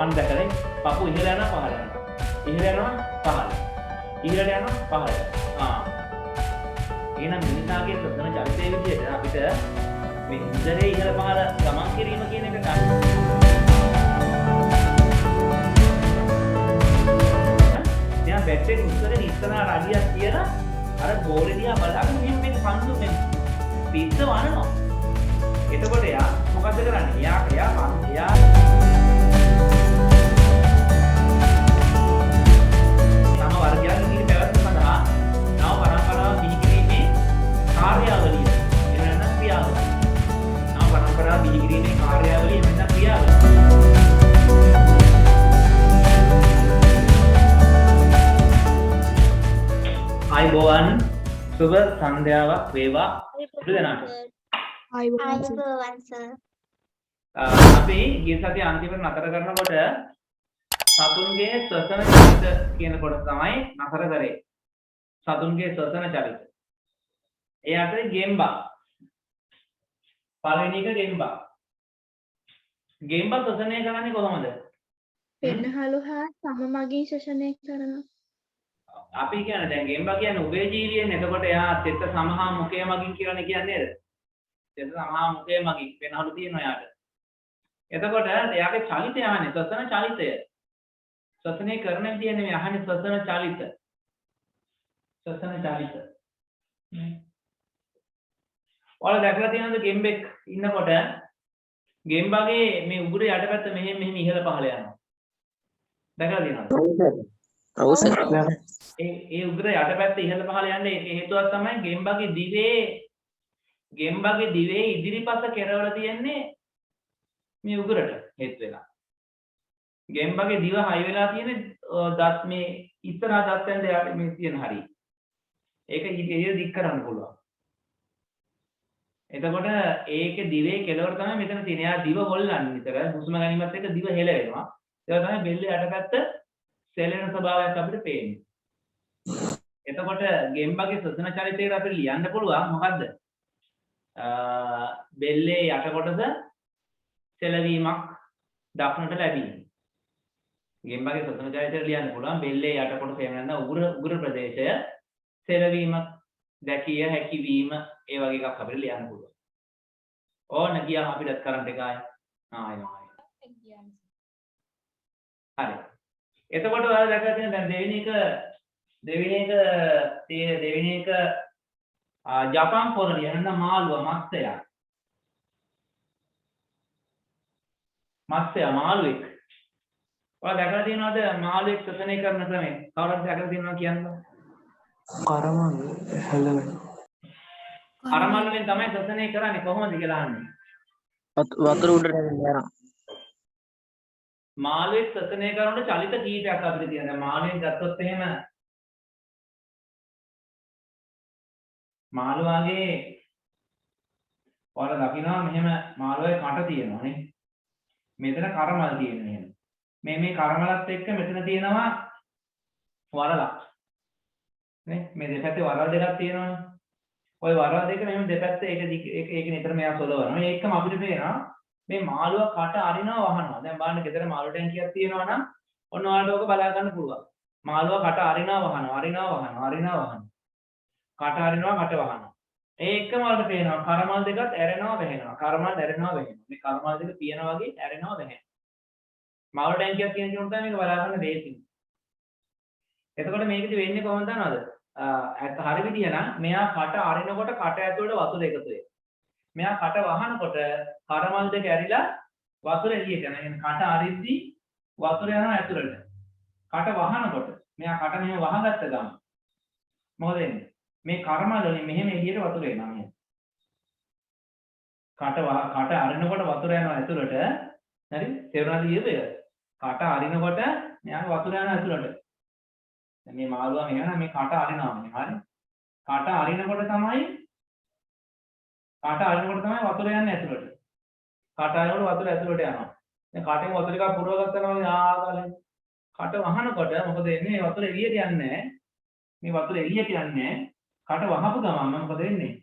වම් දැකලා පපුව ඉහළ යනවා පහළ යනවා. ඉහළ යනවා පහළ. ඉහළට යනවා පහළ. එහෙනම් මිනිසාගේ සසන චරිතයේ විදිහට අපිට මේ ඉන්ද්‍රයේ ඉහළ පහළ ගමන් කිරීම කියන එක ගන්න. දැන් බැට් එක උස්සගෙන ඉස්සරහා රඩියක් තියලා අර බෝලේ දිහා බලන්න මෙන්න පන්දු මෙන්න පිස්ස වනනවා. එතකොට එයා මොකද කරන්නේ? එයා තම වර්ගයන් ඉදිරි පැවැත්ම සඳහා නව පරම්පරාව බිහි කිරීමේ කාර්යාවලිය එහෙම නැත්නම් ක්‍රියාවලිය. නව පරම්පරාව බිහි කිරීමේ කාර්යාවලිය එහෙම නැත්නම් ක්‍රියාවලිය. ආයිබෝවන් සුබ සන්ධ්‍යාවක් වේවා දෙදෙනාට. ආයිබෝවන් සර්. අපි ගිය සතියේ අන්තිමට නතර කරනකොට සතුන්ගේ ශ්වසන චරිත කියන කොට තමයි නතර කරේ. සතුන්ගේ ශ්වසන චරිත. ඒ අතරේ ගෙම්බා. පළවෙනි එක ගෙම්බා. ගෙම්බා ශ්වසනය කරන්නේ කොහොමද? පෙන්නහළු හා සමමගී ශ්වසනය කරනවා. අපි කියන්නේ දැන් ගෙම්බා කියන්නේ උභයජීවියෙන්නේ. එතකොට එයා තෙත සමහා මුඛය මගින් කියලානේ කියන්නේ නේද? තෙත සමහා මුඛය මගින් පෙන්නහළු තියෙනවා එයාට. එතකොට එයාගේ චලිතය අහන්නේ ශ්වසන චලිතය. ශ්වසනය කරන විදිය නෙමෙයි අහන්නේ ශ්වසන චලිත. ශ්වසන චලිත. ඔයාලා දැකලා තියෙනවද ගෙම්බෙක් ඉන්නකොට ගෙම්බාගේ මේ උගුර යටපැත්ත මෙහෙම ඉහළ පහළ යනවා. දැකලා තියෙනවද? ඔව් සර්. ඒ උගුර යටපැත්ත ඉහළ පහළ යන්නේ ඒක හේතුවක් තමයි ගෙම්බාගේ දිවේ ඉදිරිපස කෙරවල තියෙන්නේ මේ උගුරට හේතු වෙලා. ගෙම්බාගේ දිව හයි වෙලා තියෙන දත් මේ ඉස්සරහා දත් ඇඳ මේ තියෙන හරිය. ඒක ඉදිරිය දික් කරන්න පුළුවන්. එතකොට ඒකේ දිවේ කෙලවර තමයි මෙතන තියෙන. එයා දිව හොල්ලන්නේ විතර හුස්ම ගැනීමත් එක්ක දිව හෙල වෙනවා. ඒක තමයි බෙල්ල යටපැත්ත සෙලෙන ස්වභාවයක් අපිට පේන්නේ. එතකොට ගෙම්බාගේ ශ්වසන චරිතයට අපිට ලියන්න පුළුවන් මොකද්ද? බෙල්ලේ යට කොටස සෙලවීමක් දක්නට ලැබීම. ගෙම්බාගේ ශ්වසන චරිතයට ලියන්න පුළුවන් බෙල්ලේ යට කොටස එහෙම නැත්නම් උගුර ප්‍රදේශය සෙලවීමක් දැකිය හැකි වීම ඒ වගේ එකක් අපිට ලියන්න පුළුවන්. ඕන ගියාම අපිට කරන්ට් එක ආයෙනවා. හරි. එතකොට ඔයාලා දැකලා තියෙන දැන් දෙවෙනි එක ජපාන් පොරලිය නැත්නම් මාළුවා මාළුවෙක්. ඔයාලා දැකලා තියෙනවද මාළුවෙක් ශ්වසනය කරන ක්‍රමය? කවුරුත් දැකලා තියෙනවා කියන්න. කරමල් හැලවෙන. අරමල්ලෙන් තමයි ශ්වසනය කරන්නේ කොහොමද කියලා අහන්නේ. වතුර උඩට යනවා. මාළුවෙක් ශ්වසනය කරනකොට චලිත කීපයක් අපිට තියෙනවා. දැන් මාළුවෙක් ගත්තොත් එහෙම මාළුවාගේ ඔයාලා දකිනවා මෙහෙම මාළුවාගේ කට තියෙනවා නේ. මෙතන කරමල් තියෙනවා එහෙම. මේ කරමලත් එක්ක මෙතන තියෙනවා වරලක්. නේ මේ දෙපැත්තේ වරල් දෙකක් තියෙනවනේ. ওই වරල් දෙක මෙහෙම දෙපැත්ත ඒක නිතර මෙයා සොලවනවා. මේ එකම අපිට පේනවා මේ මාළුවා කට අරිනවා වහනවා. දැන් බලන්න ගෙදර මාළු ටැංකියක් තියෙනවා නම් ඔන්න ඔයාලට ඕක බලා ගන්න පුළුවන්. මාළුවා කට අරිනවා වහනවා. කට අරිනවා කට වහනවා. ඒ එකම වලට පේනවා කරමල් දෙකත් ඇරෙනවා වැහෙනවා. මේ කරමල් දෙක පියනවා වගේ ඇරෙනවා වැහෙනවා. මාළු ටැංකියක් තියෙන කෙනෙකුට මේක බලා ගන්න දෙයක්. එතකොට මේකෙදි වෙන්නේ කොහොමද දන්නවද? හරි විදිය නම් මෙයා කට අරිනකොට කට ඇතුළට වතුර එකතු වෙනවා. මෙයා කට වහනකොට කරමල් දෙක ඇරිලා වතුර එළියට යනවා. يعني කට අරිද්දි වතුර යනවා ඇතුළට. කට වහනකොට මෙයා කට මෙහෙම වහගත්ත ගමන් මොකද වෙන්නේ? මේ කරමල් වලින් මෙහෙම එළියට වතුර එනවා මෙහෙම. කට අරිනකොට වතුර යනවා ඇතුළට. හරි? තේරුණාද කියද? කට අරිනකොට මෙයා වතුර යනවා ඇතුළට. මේ මාළුවා මෙහෙම මේ කට අරිනවා මෙහෙම හරි. කට අරිනකොට තමයි වතුර යන්නේ ඇතුළට. කට අරිනකොට වතුර ඇතුළට යනවා. දැන් කටෙන් වතුර ටිකක් පුරව ගත්තා නම් ආගලෙන් කට වහනකොට මොකද වෙන්නේ? මේ වතුර එළියට යන්නේ නැහැ. කට වහපු ගමන්ම මොකද වෙන්නේ?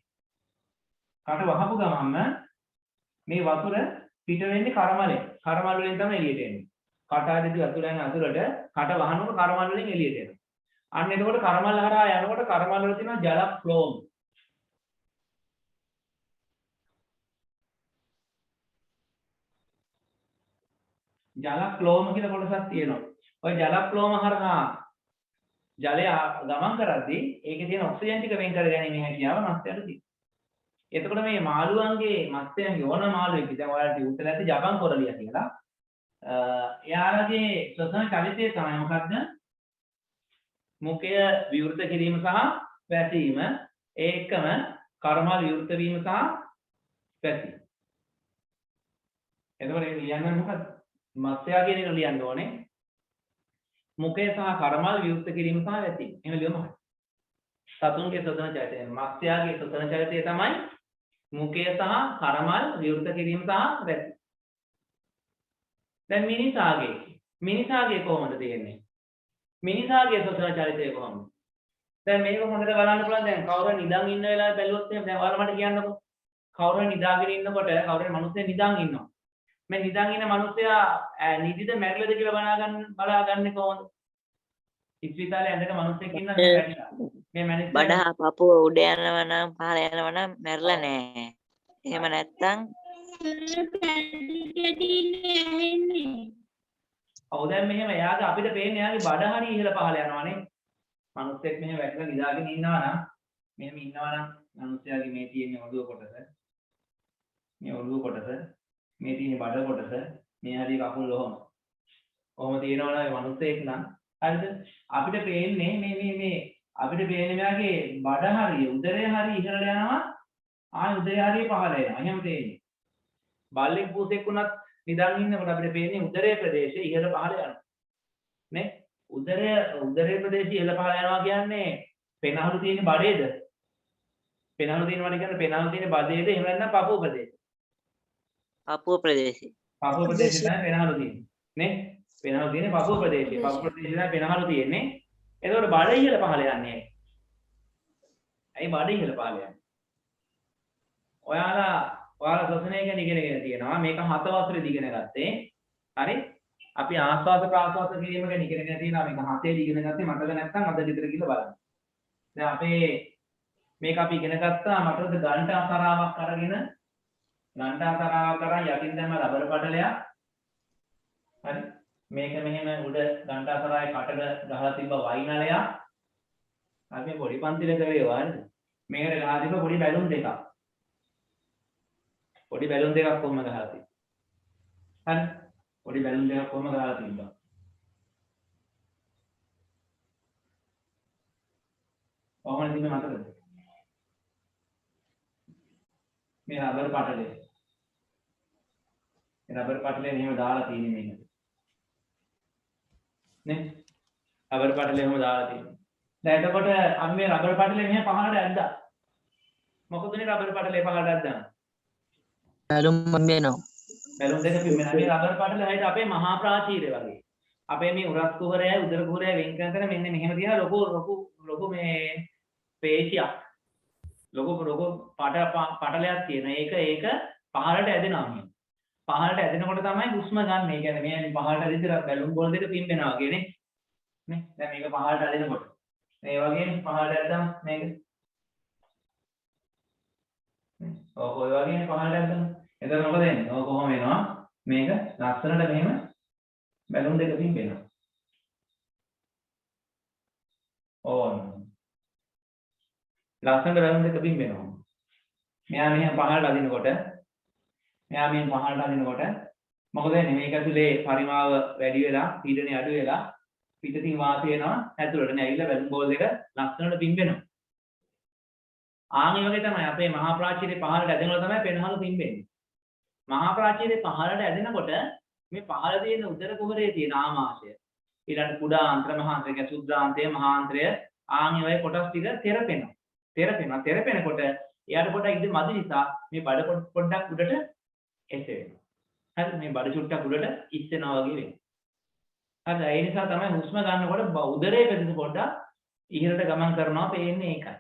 මේ වතුර පිට වෙන්නේ කරමලෙන්. කරමල් වලින් තමයි එළියට එන්නේ. කට ආදිදී අතුලෙන් අතුලට කට වහනකොට කර්මල් වලින් එළියට එනවා. අන්න එතකොට කර්මල් හරහා යනකොට කර්මල් වල තියෙනවා ජල ෆ්ලෝම්. ජල ෆ්ලෝම කියලා කොටසක් තියෙනවා. ওই ජල ෆ්ලෝම හරහා ජලය ගමන් කරද්දී ඒකේ තියෙන ඔක්සිජන් ටික වෙන් කර ගැනීම හැකියාව මත්ස්‍යයට තියෙනවා. එතකොට මේ මාළුවන්ගේ මත්ස්‍යයන්ගේ ඕන මාළුවෙක් දැන් ඔයාලට උත්තර ඇති ජපන් කොරලියා කියලා. එයාලගේ ශ්වසන චලිතය තමයි මොකද්ද? මුඛය විවෘත කිරීම සහ වැසීම ඒකම කර්මල් විවෘත වීම සහ වැසීම. එතකොට මේ ලියන්නේ මොකද්ද? මත්ස්‍යයා කියන එක ලියන්න ඕනේ. මුඛය සහ කර්මල් විවෘත කිරීම සහ වැසීම. එහෙම ලියමු. සතුන්ගේ ශ්වසන චලිතය. මත්ස්‍යයාගේ ශ්වසන චලිතය තමයි මුඛය සහ කර්මල් විවෘත කිරීම සහ වැසීම. දැන් මිනිසාගේ කොහොමද තියෙන්නේ? මිනිසාගේ ශ්වසන චලිතය කොහොමද? දැන් මේක හොඳට බලන්න පුළුවන්. දැන් කවුරු නිදන් ඉන්න වෙලාවේ බැලුවොත් එහෙනම් දැන් ඔයාලා මට කියන්නකෝ. කවුරු නිදාගෙන ඉන්නකොට කවුරු මිනිස්සු නිදන් ඉන්නවා. මේ නිදන් ඉන්න මිනිස්සයා නිදිද මැරිලාද කියලා බලාගන්නේ කොහොමද? ඉස්පිතාලේ ඇඳක මිනිස්සෙක් ඉන්නවා මේ මිනිස්සු බඩ පපුව උඩ යනවා නම් පහළ යනවා නම් මැරිලා නෑ. එහෙම නැත්තම් ඔව් දැන් මෙහෙම එයාගේ අපිට පේන්නේ එයාගේ බඩ හරිය ඉහළ පහළ යනවානේ. මිනිස්සෙක් මෙහෙම වැටලා නිදාගෙන ඉන්නවා නම් මෙහෙම ඉන්නවා නම් මිනිස්සයාගේ මේ තියෙන ඔළුව කොටස මේ ඔළුව කොටස මේ තියෙන බඩ කොටස මේ හරිය කකුල් ඔහොම තියෙනවා නම් මිනිස්සෙක් නම් හරිද? අපිට පේන්නේ මේ අපිට පේන්නේ මෙයාගේ බඩ හරිය උදරය හරිය ඉහළට යනවා ආය උදරය හරිය පහළ යනවා. එහෙම තේන්නේ. බල්ලෙක් පූසෙක් වුණත් නිදන් ඉන්නකොට අපිට පේන්නේ උදරයේ ප්‍රදේශය ඉහළ පහළ යනවා. නේ? උදරයේ ප්‍රදේශය ඉහළ පහළ යනවා කියන්නේ පෙනහළු තියෙන බඩේද? පෙනහළු තියෙනවට කියන්නේ පෙනහළු තියෙන බඩේද? එහෙම නැත්නම් පපුව ප්‍රදේශය? පපුව ප්‍රදේශය. පපුව ප්‍රදේශය තමයි පෙනහළු තියෙන්නේ. නේ? පෙනහළු තියෙන්නේ පපුව ප්‍රදේශය. පපුව ප්‍රදේශය තමයි පෙනහළු තියෙන්නේ. එතකොට බඩ ඉහළ පහළ යන්නේ. ඇයි බඩ ඉහළ පහළ යන්නේ? ඔයාලා ශ්වසනය ගැන ඉගෙනගෙන තියෙනවා. මේක 7 වසරේදී ඉගෙන ගත්තේ. හරි? අපි ආස්වාද ප්‍රාස්වාද කිරීම ගැන ඉගෙනගෙන තියෙනවා. මේක 7 දී ඉගෙන ගත්තේ. මතක නැත්නම් අද විතර ගිහලා බලන්න. දැන් අපේ මේක අපි ඉගෙන ගත්තා. මටද ගණ්ඨ අසරාවක් අරගෙන ගණ්ඨ අසරාවක් කරන් යටින් දැම්ම රබර් පටලයක්. හරි? මේක මෙහෙම උඩ ගණ්ඨ අසරාවේ කටක ගහලා තිබ්බ වයිනලයක්. අපි පොඩි පන්තිලක වේවා නේද? මේකට ගහලා තිබ්බ පොඩි බැලුන් දෙකක්. පොඩි බැලුන් දෙකක් කොහොම ගහලා තිබ්බා. හරි? පොඩි බැලුන් දෙකක් කොහොම ගහලා තිබ්බා. කොහොමද තිබ්බේ මතකද? මේ රබර් පටලේ. මේ රබර් පටලේ මෙහෙම දාලා තියෙන්නේ මේක. නේ? රබර් පටලේ මෙහෙම දාලා තියෙන්නේ. දැන් එතකොට අපි මේ රබර් පටලේ මෙහෙම පහළට ඇද්දා. මොකදනේ රබර් පටලේ පහළට ඇද්දා? බැලුම් වෙනවා. බැලුම් දෙක පිම්මෙනවා. මේ රබර් පටලේ හයිද අපේ මහා ප්‍රාචීරය වගේ. අපේ මේ උරස් කුහරයයි උදර කුහරයයි වෙන් කරන තැන මෙන්න මෙහෙම තියෙන ලොකු මේ පේශියක්. ලොකු පටලයක් තියෙන. ඒක පහළට ඇදෙනවා මෙහෙම. පහළට ඇදෙනකොට තමයි හුස්ම ගන්න. ඒ කියන්නේ මේ පහළට ඇදිලා බැලුම් බෝල් දෙක පිම්බෙනවා වගේ නේ. නේ? දැන් මේක පහළට ඇදෙනකොට. මේ වගේ පහළට ඇද්දම මේක. ඔය වගේ පහළට ඇද්දම. එතකොට මොකද වෙන්නේ? ඔය කොහොම වෙනවා? මේක ලස්සනට මෙහෙම බැලුම් දෙක පිම්බෙනවා. ඕන. ලස්සනට බැලුම් දෙක පිම්බෙනවා. මෙයා මෙහෙම පහළට අදිනකොට මොකද වෙන්නේ? මේක ඇතුලේ පරිමාව වැඩි වෙලා පීඩනය අඩු වෙලා පිටතින් වාතය එනවා ඇතුළට නේ ඇවිල්ලා බැලුම් බෝල් දෙක ලස්සනට පිම්බෙනවා. ආන් වගේ තමයි අපේ මහා ප්‍රාචීරයේ පහළට ඇදෙනකොට තමයි පෙනහළු පිම්බෙන්නේ. මහා ප්‍රාචීරයේ පහළට ඇදෙනකොට මේ පහළ තියෙන උදර කුහරයේ තියෙන ආමාශය ඊළඟ කුඩා ආන්ත්‍ර මහාන්ත්‍රය කියන සුද්ධාන්තය මහාන්ත්‍රය ආන් වගේ කොටස් ටික තෙරපෙනකොට එයාට පොඩ්ඩක් ඉඳි මදි නිසා මේ බඩ පොඩ්ඩක් උඩට එසෙනවා. හරි මේ බඩ චුට්ටක් උඩට ඉස්සෙනවා වගේ වෙනවා. හරි ඒ නිසා තමයි හුස්ම ගන්නකොට උදරයේ ප්‍රදේශ පොඩ්ඩක් ඉහළට ගමන් කරනවා පේන්නේ ඒකයි.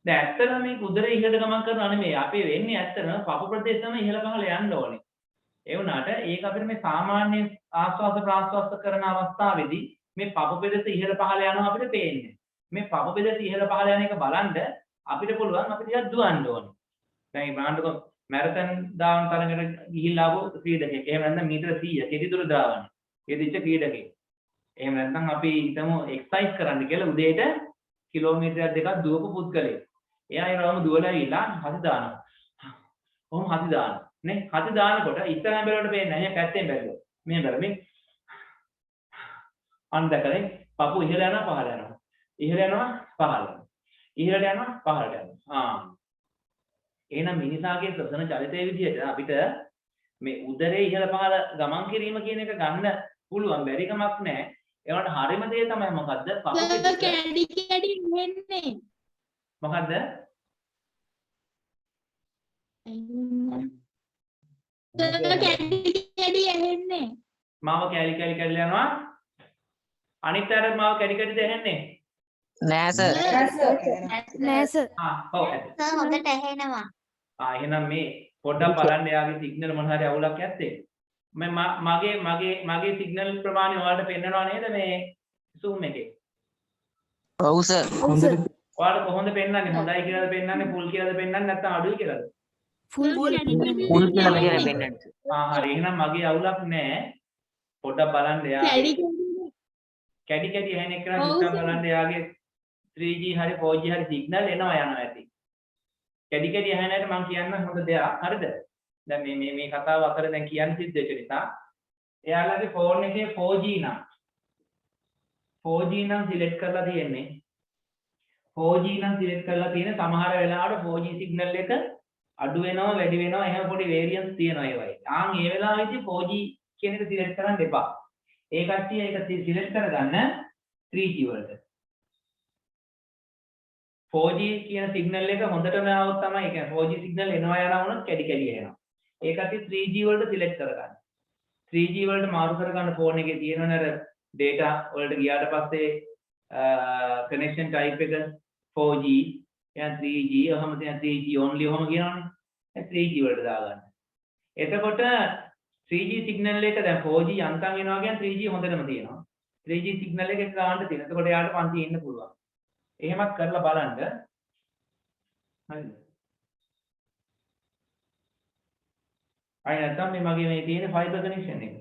දැන් ඇත්තටම මේ උදරයේ ඉහළට ගමන් කරනවා නෙමෙයි. අපේ වෙන්නේ ඇත්තටම පපු ප්‍රදේශ තමයි ඉහළ පහළ යන්න ඕනේ. ඒ වුණාට ඒක අපිට මේ සාමාන්‍ය ආස්වාද ප්‍රාස්වාද කරන අවස්ථාවේදී මේ පපු පෙදෙස ඉහළ පහළ යනවා අපිට පේන්නේ. මේ පපු පෙදෙස ඉහළ පහළ යන එක බලන්න අපිට පුළුවන් අපි ටිකක් දුවන්න ඕනේ. දැන් බලන්නකො මැරතන් දාන තරඟකට ගිහිල්ලා ආවොත් ක්‍රීඩකයෙක්. එහෙම නැත්නම් මීටර 100 කෙටි දුර දාවන. යෙදිච්ච ක්‍රීඩකයෙක්. එහෙම නැත්නම් අපි හිතමු එක්සර්සයිස් කරන්න කියලා උදේට කිලෝමීටරයක් දෙකක් දුවපු පුද්ගලයෙක්. එයා ඒවම දුවලා ඉලා හති දානවා. කොහොම හති දානවා. නේ? හති දානකොට ඉස්සරහම බැලුවට පේන්නේ නැහැ. පැත්තෙන් බැලුවොත්. මේ බැලුමින් අන්දකලේ පපුව ඉහළ යනවා පහළ යනවා. ඉහළ යනවා පහළ යනවා. ඉහළට යනවා පහළට යනවා. එහෙනම් මිනිසාගේ ශ්වසන චලිතයේ විදිහට අපිට මේ උදරේ ඉහළ පහළ ගමන් කිරීම කියන එක ගන්න පුළුවන් බැරි කමක් නැහැ. ඒවට හරියම දේ තමයි මොකද්ද? කැඩි කැඩි වෙන්නේ. මොකද්ද? කැඩි කැඩි ඇහෙන්නේ. මාව කැලි කැලි කැඩලා යනවා. අනිත් අර මාව කැඩි කැඩිද ඇහෙන්නේ? නෑ සර්. නෑ සර්. ඔව්. සර් හොඳට ඇහෙනවා. එහෙනම් මේ පොඩ්ඩක් බලන්න යාගේ සිග්නල් මොන හරි අවුලක් ඇත්තේ. මගේ සිග්නල් ප්‍රමාණය ඔයාලට පෙන්නනවා නේද මේ Zoom එකේ? ඔව් සර්. ඔයාලට කොහොමද පෙන්නන්නේ? හොඳයි කියලාද පෙන්නන්නේ? ෆුල් කියලාද පෙන්නන්නේ? නැත්නම් අඩුයි කියලාද? ෆුල් මුල් කියලා පෙන්නන්න. හරි. එහෙනම් මගේ අවුලක් නැහැ. පොඩ්ඩක් බලන්න යාගේ කැඩි කැඩි ඇහෙන එක නම් නිකන් බලන්න යාගේ 3G හරි 4G හරි සිග්නල් එනවා යනවා ඇති. කැඩි කැඩි ඇහෙන අයට මම කියන්න හොඳ දෙයක්. හරිද? දැන් මේ කතාව අතර දැන් කියන්න සිද්ධ වෙච්ච නිසා එයාලගේ ෆෝන් එකේ 4G නම් 4G නම් සිලෙක්ට් කරලා තියෙන්නේ. 4G නම් සිලෙක්ට් කරලා තියෙන සමහර වෙලාවට 4G සිග්නල් එක අඩු වෙනවා වැඩි වෙනවා එහෙම පොඩි වේරියන්ස් තියෙනවා ඒවයි. ඒ වෙලාවෙදි 4G කියන එක සිලෙක්ට් කරන්න එපා. ඒ කට්ටිය ඒක සිලෙක්ට් කරගන්න 3G වලට. 4G කියන සිග්නල් එක හොඳටම આવොත් තමයි ඒ කියන්නේ 4G සිග්නල් එනවා යනවා වුණොත් කැඩි කැඩි එනවා. ඒ කට්ටිය 3G වලට සිලෙක්ට් කරගන්න. 3G වලට මාරු කරගන්න ෆෝන් එකේ තියෙනවනේ අර data වලට ගියාට පස්සේ connection type එක 4G එහෙනම් 3G ඔහම තියෙන 3G only ඔහම කියනවනේ. ඒ 3G වලට දාගන්න. එතකොට 3G සිග්නල් එක දැන් 4G යන්තම් එනවා කියන්නේ 3G හොඳටම තියෙනවා. 3G සිග්නල් එක ගන්න තියෙනවා. එතකොට යාට පන්ති ඉන්න පුළුවන්. එහෙමත් කරලා බලන්න. හරිද? අය නැත්නම් මේ මගේ මේ තියෙන ෆයිබර් කනෙක්ෂන් එක.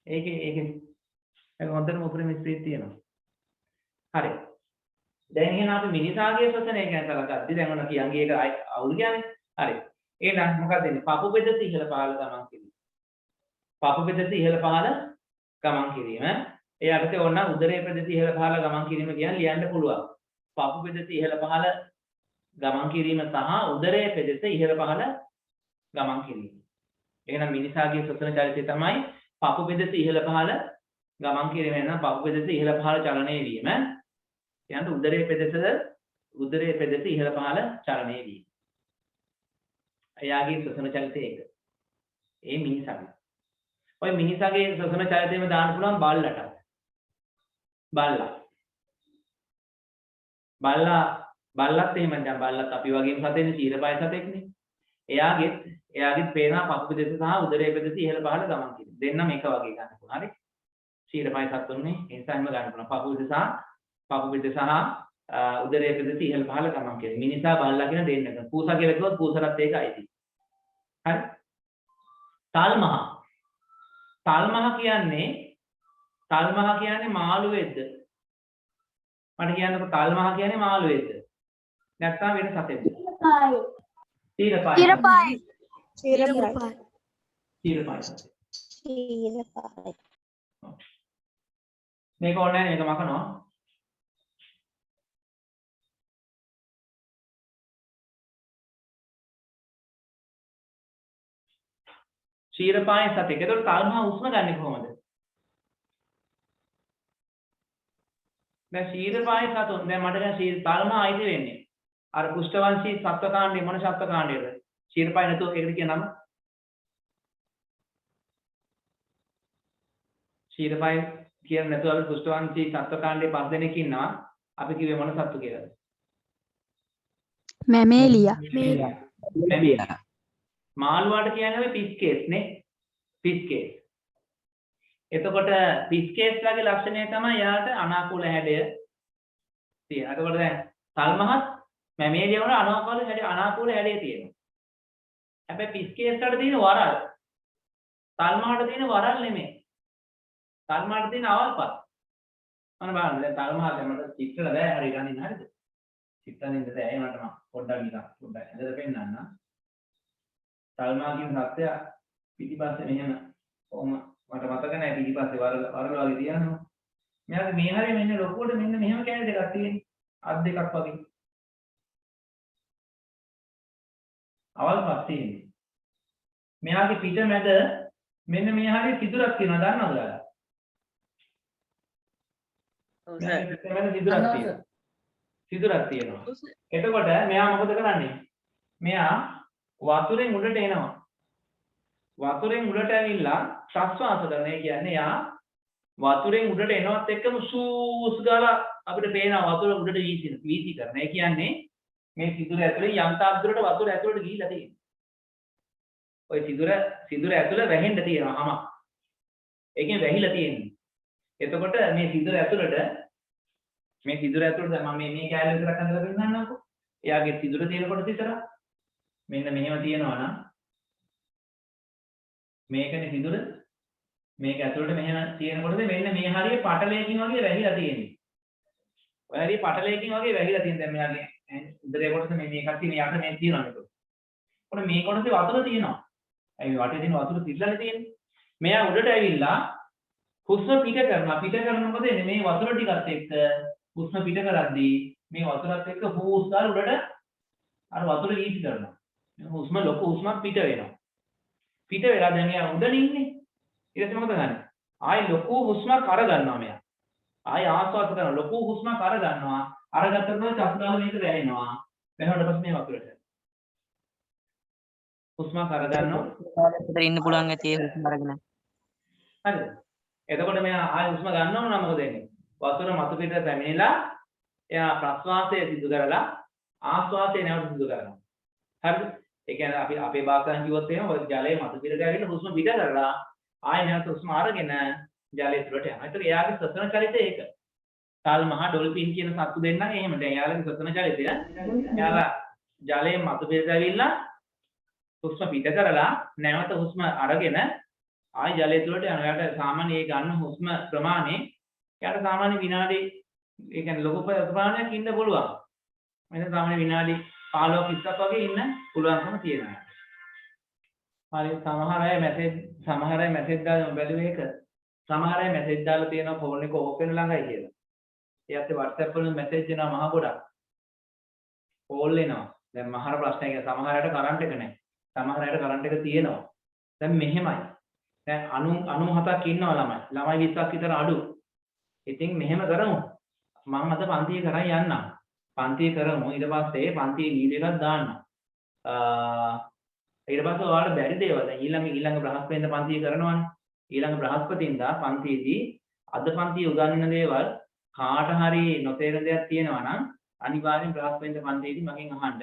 ඒකේ ඒක හොඳටම උපරිම ස්පීඩ් තියෙනවා. හරි. දැන් එහෙනම් අපි මිනිසාගේ ශ්වසනය ගැන කතා දැන් ඔන්න කියන්නේ ඒක අවුල් කියන්නේ. හරි. එහෙනම් මොකක්ද වෙන්නේ? පපු පෙදෙස ඉහළ පහළ ගමන් කිරීම. පපු පෙදෙස ඉහළ පහළ ගමන් කිරීම. ඒ අර්ථය ඕන උදරයේ පෙදෙස ඉහළ පහළ ගමන් කිරීම කියන්නේ ලියන්න පුළුවන්. පපු පෙදෙස ඉහළ පහළ ගමන් කිරීම සහ උදරයේ පෙදෙස ඉහළ පහළ ගමන් කිරීම. එහෙනම් මිනිසාගේ ශ්වසන චලිතය තමයි පපු පෙදෙස ඉහළ පහළ ගමන් කිරීම. එහෙනම් පපු පෙදෙස ඉහළ පහළ චලනය වීම. කියන්න උදරයේ පෙදෙස ඉහළ පහළ චලනය වීම. එයාගේ ශ්වසන චලිතය ඒක. ඒ මිනිසාගේ. ඔය මිනිසාගේ ශ්වසන චලිතයම දාන්න පුළුවන් බල්ලට. බල්ලත් එහෙම දැන් බල්ලත් අපි වගේම සතෙන්නේ ශීරපය සතෙක්නේ. එයාගෙත් පේනවා පපු පෙදෙස සහ උදරයේ පෙදෙස ඉහළ පහළ ගමන් කිරීම. දෙන්නම එක වගේ ගන්න පුළුවන්. හරි? ශීරපය සතුන්නේ ඒ නිසාම ගන්න පුළුවන්. පපු පෙදෙස සහ උදරයේ පෙදෙස ඉහළ පහළ ගමන් කිරීම. මිනිසා බල්ලා කියන දෙන්නක. පූසා කියලා කිව්වොත් පූසලත් ඒක අයිති. හරි? තල්මහ කියන්නේ මාළුවේද? මට කියන්නකො තල්මහ කියන්නේ මාළුවේද? නැත්නම් වෙන සතෙක්ද? ශීරපය. මේක ඕනේ නැහැ මේක මකනවා. ශීරපය සතෙක්. ඒතකොට තල්මහ උස්ම ගන්නේ කොහොමද? දැන් ශීරපය සතුන් දැන් මට දැන් තල්මහ අයිති වෙන්නේ. අර කුෂ්ඨවංශී සත්ව කාණ්ඩේ මොන සත්ව කාණ්ඩේද? ශීරපය නැතුව ඒකට කියන නම? ශීරපය කියන්නේ නැතුව අපි කුෂ්ඨවංශී සත්ව කාණ්ඩේ 5 දෙනෙක් ඉන්නවා. අපි කිව්වේ මොන සත්තු කියලාද? මැමේලියා. මාළුවාට කියන්නේ ඔය පිස්කේස් නේ. fish case. එතකොට fish case ලාගේ ලක්ෂණය තමයි යාට අනාකූල හැඩය තියෙනවා. එතකොට දැන් තල්මහත් මැමේලියා වල අනාකූල හැඩය තියෙනවා. හැබැයි fish case වලට තියෙන වරල් තල්මහට තියෙන වරල් නෙමෙයි. තල්මහට තියෙන අවල්පත්. මම බලන්න දැන් තල්මහත් මට චිත්‍රල බෑ හරියට අඳින්න හරිද? චිත්‍රයෙන් ඉඳලා ඇයි මට මම පොඩ්ඩක් ඇඳලා පෙන්නන්න. තල්මා කියන සත්‍ය පිටිපස්සේ මෙහෙම කොහොම මට මතක නැහැ පිටිපස්සේ වරල වගේ තියෙනවා. මෙයාගේ මේ හරිය මෙන්න ලොකුවට මෙන්න මෙහෙම කෑලි දෙකක් තියෙන්නේ. අත් දෙකක් වගේ. අවල් පස්සේ ඉන්නේ. මෙයාගේ පිට මැද මෙන්න මේ හරිය සිදුරක් තියෙනවා දන්නවද ඔයාලා? ඔව් සර්. පිට මැද සිදුරක් තියෙනවා. එතකොට මෙයා මොකද කරන්නේ? මෙයා වතුරෙන් උඩට එනවා. වතුරෙන් උඩට ඇවිල්ලා ප්‍රස්වාස කරන. ඒ කියන්නේ යා වතුරෙන් උඩට එනවත් එක්කම සූස් ගාලා අපිට පේනවා වතුර උඩට වීසි කරන. ඒ කියන්නේ මේ සිදුර ඇතුලේ යන්තාක් දුරට වතුර ඇතුලට ගිහිලා තියෙනවා. ওই සිදුර ඇතුල වැහෙන්න තියෙනවා. ඒකෙන් වැහිලා තියෙන්නේ. එතකොට මේ සිදුර ඇතුලට දැන් මම මේ කැලේ විතරක් අඳලා පෙන්නන්නම්කෝ. එයාගේ සිදුර තියෙන කොටස විතර මෙන්න මෙහෙම තියෙනවා නම් මේකනේ සිදුර මේක ඇතුළට මෙහෙම තියෙන කොටද මෙන්න මේ හරිය පටලයකින් වගේ වැහිලා තියෙන්නේ. ඔය හරිය පටලයකින් වගේ වැහිලා තියෙන දැන් මෙයාගේ උදරේ කොටස මේ කට්ටි මේ යට මේ තියෙනවා මේක. ඔන්න මේ කොටසේ වතුර තියෙනවා. අයි මේ වටේ තියෙන වතුර පිරලානේ තියෙන්නේ. මෙයා උඩට ඇවිල්ලා හුස්ම පිට කරනවා. පිට කරනකොට මේ වතුර ටිකත් එක්ක හුස්ම පිට කරද්දී මේ වතුරත් එක්ක හුස් ගාලා උඩට අර වතුර වීසි කරනවා. හුස්ම ලොකු හුස්මක් පිට වෙනවා. පිට වෙලා දැන් යා උඩ ඉන්නේ. ඊට පස්සේ මොකද කරන්නේ? ආයි ලොකු හුස්මක් අර ගන්නවා මෙයා. ආයි ආස්වාද කරනවා. ලොකු හුස්මක් අර ගන්නවා. අරගත්තම චක්‍රාල මේක වැහෙනවා. වැහෙනකොට පස්සේ මේ වතුරට. හුස්මක් අර ගන්නවා. විතර ඉන්න පුළුවන් ඇති ඒ හුස්ම අරගෙන. හරිද? එතකොට මෙයා ආයි හුස්ම ගන්නවම නම් මොකද වෙන්නේ? වතුර මතු පිට පැමිණිලා එයා ප්‍රස්වාසය සිදු කරලා ආස්වාදය නැවත සිදු කරනවා. හරිද? ඒ කියන්නේ අපි අපේ භාෂාවෙන් කිව්වොත් එහෙම ඔය ජලයේ මතු පිට ගෑවිලා හුස්ම පිට කරලා ආයෙ නැවත හුස්ම අරගෙන ජලයේ තුලට යනවා. ඒතර එයාගේ ශ්වසන චලිතය ඒක. තල් මහ ඩොල්ෆින් කියන සත්තු දෙන්නා එහෙම. දැන් එයාලගේ ශ්වසන චලිතය එයාලා ජලයේ මතු පිට ගෑවිලා හුස්ම පිට කරලා නැවත හුස්ම අරගෙන ආයෙ ජලයේ තුලට යනවා. එයාට සාමාන්‍ය ඒ ගන්න හුස්ම ප්‍රමාණය එයාට සාමාන්‍ය විනාඩි ඒ කියන්නේ ලොකු ප්‍රමාණයක් ඉන්න පුළුවන්. මෙන්න සාමාන්‍ය විනාඩි 15 20ක් වගේ ඉන්න පුළුවන්කම තියෙනවා. හරි සමහර අය මැසේජ් දාලා බැලුවේ ඒක. සමහර අය මැසේජ් දාලා තියෙනවා ෆෝන් එක ඕෆ් වෙන ළඟයි කියලා. ඒත් WhatsApp වලින් මැසේජ් එනවා මහ ගොඩක්. කෝල් එනවා. දැන් මහර ප්‍රශ්නයක් සමහර අයට කරන්ට් එක නැහැ. සමහර අයට කරන්ට් එක තියෙනවා. දැන් මෙහෙමයි. දැන් 97ක් ඉන්නවා ළමයි. ළමයි 20ක් විතර අඩු. ඉතින් මෙහෙම කරමු. මම අද පන්තිය කරන් යන්නම්. පන්තිය කරමු. ඊට පස්සේ පන්තියේ වීඩියෝ එකක් දාන්න. ඊට පස්සේ ඔයාලට බැරි දේවල් දැන් ඊළඟ බ්‍රහස්පතින්දා පන්තිය කරනවානේ. ඊළඟ බ්‍රහස්පතින්දා පන්තියේදී අද පන්තිය උගන්වන දේවල් කාට හරි නොතේරෙන දෙයක් තියෙනවා නම් අනිවාර්යෙන් බ්‍රහස්පතින්දා පන්තියේදී මගෙන් අහන්න.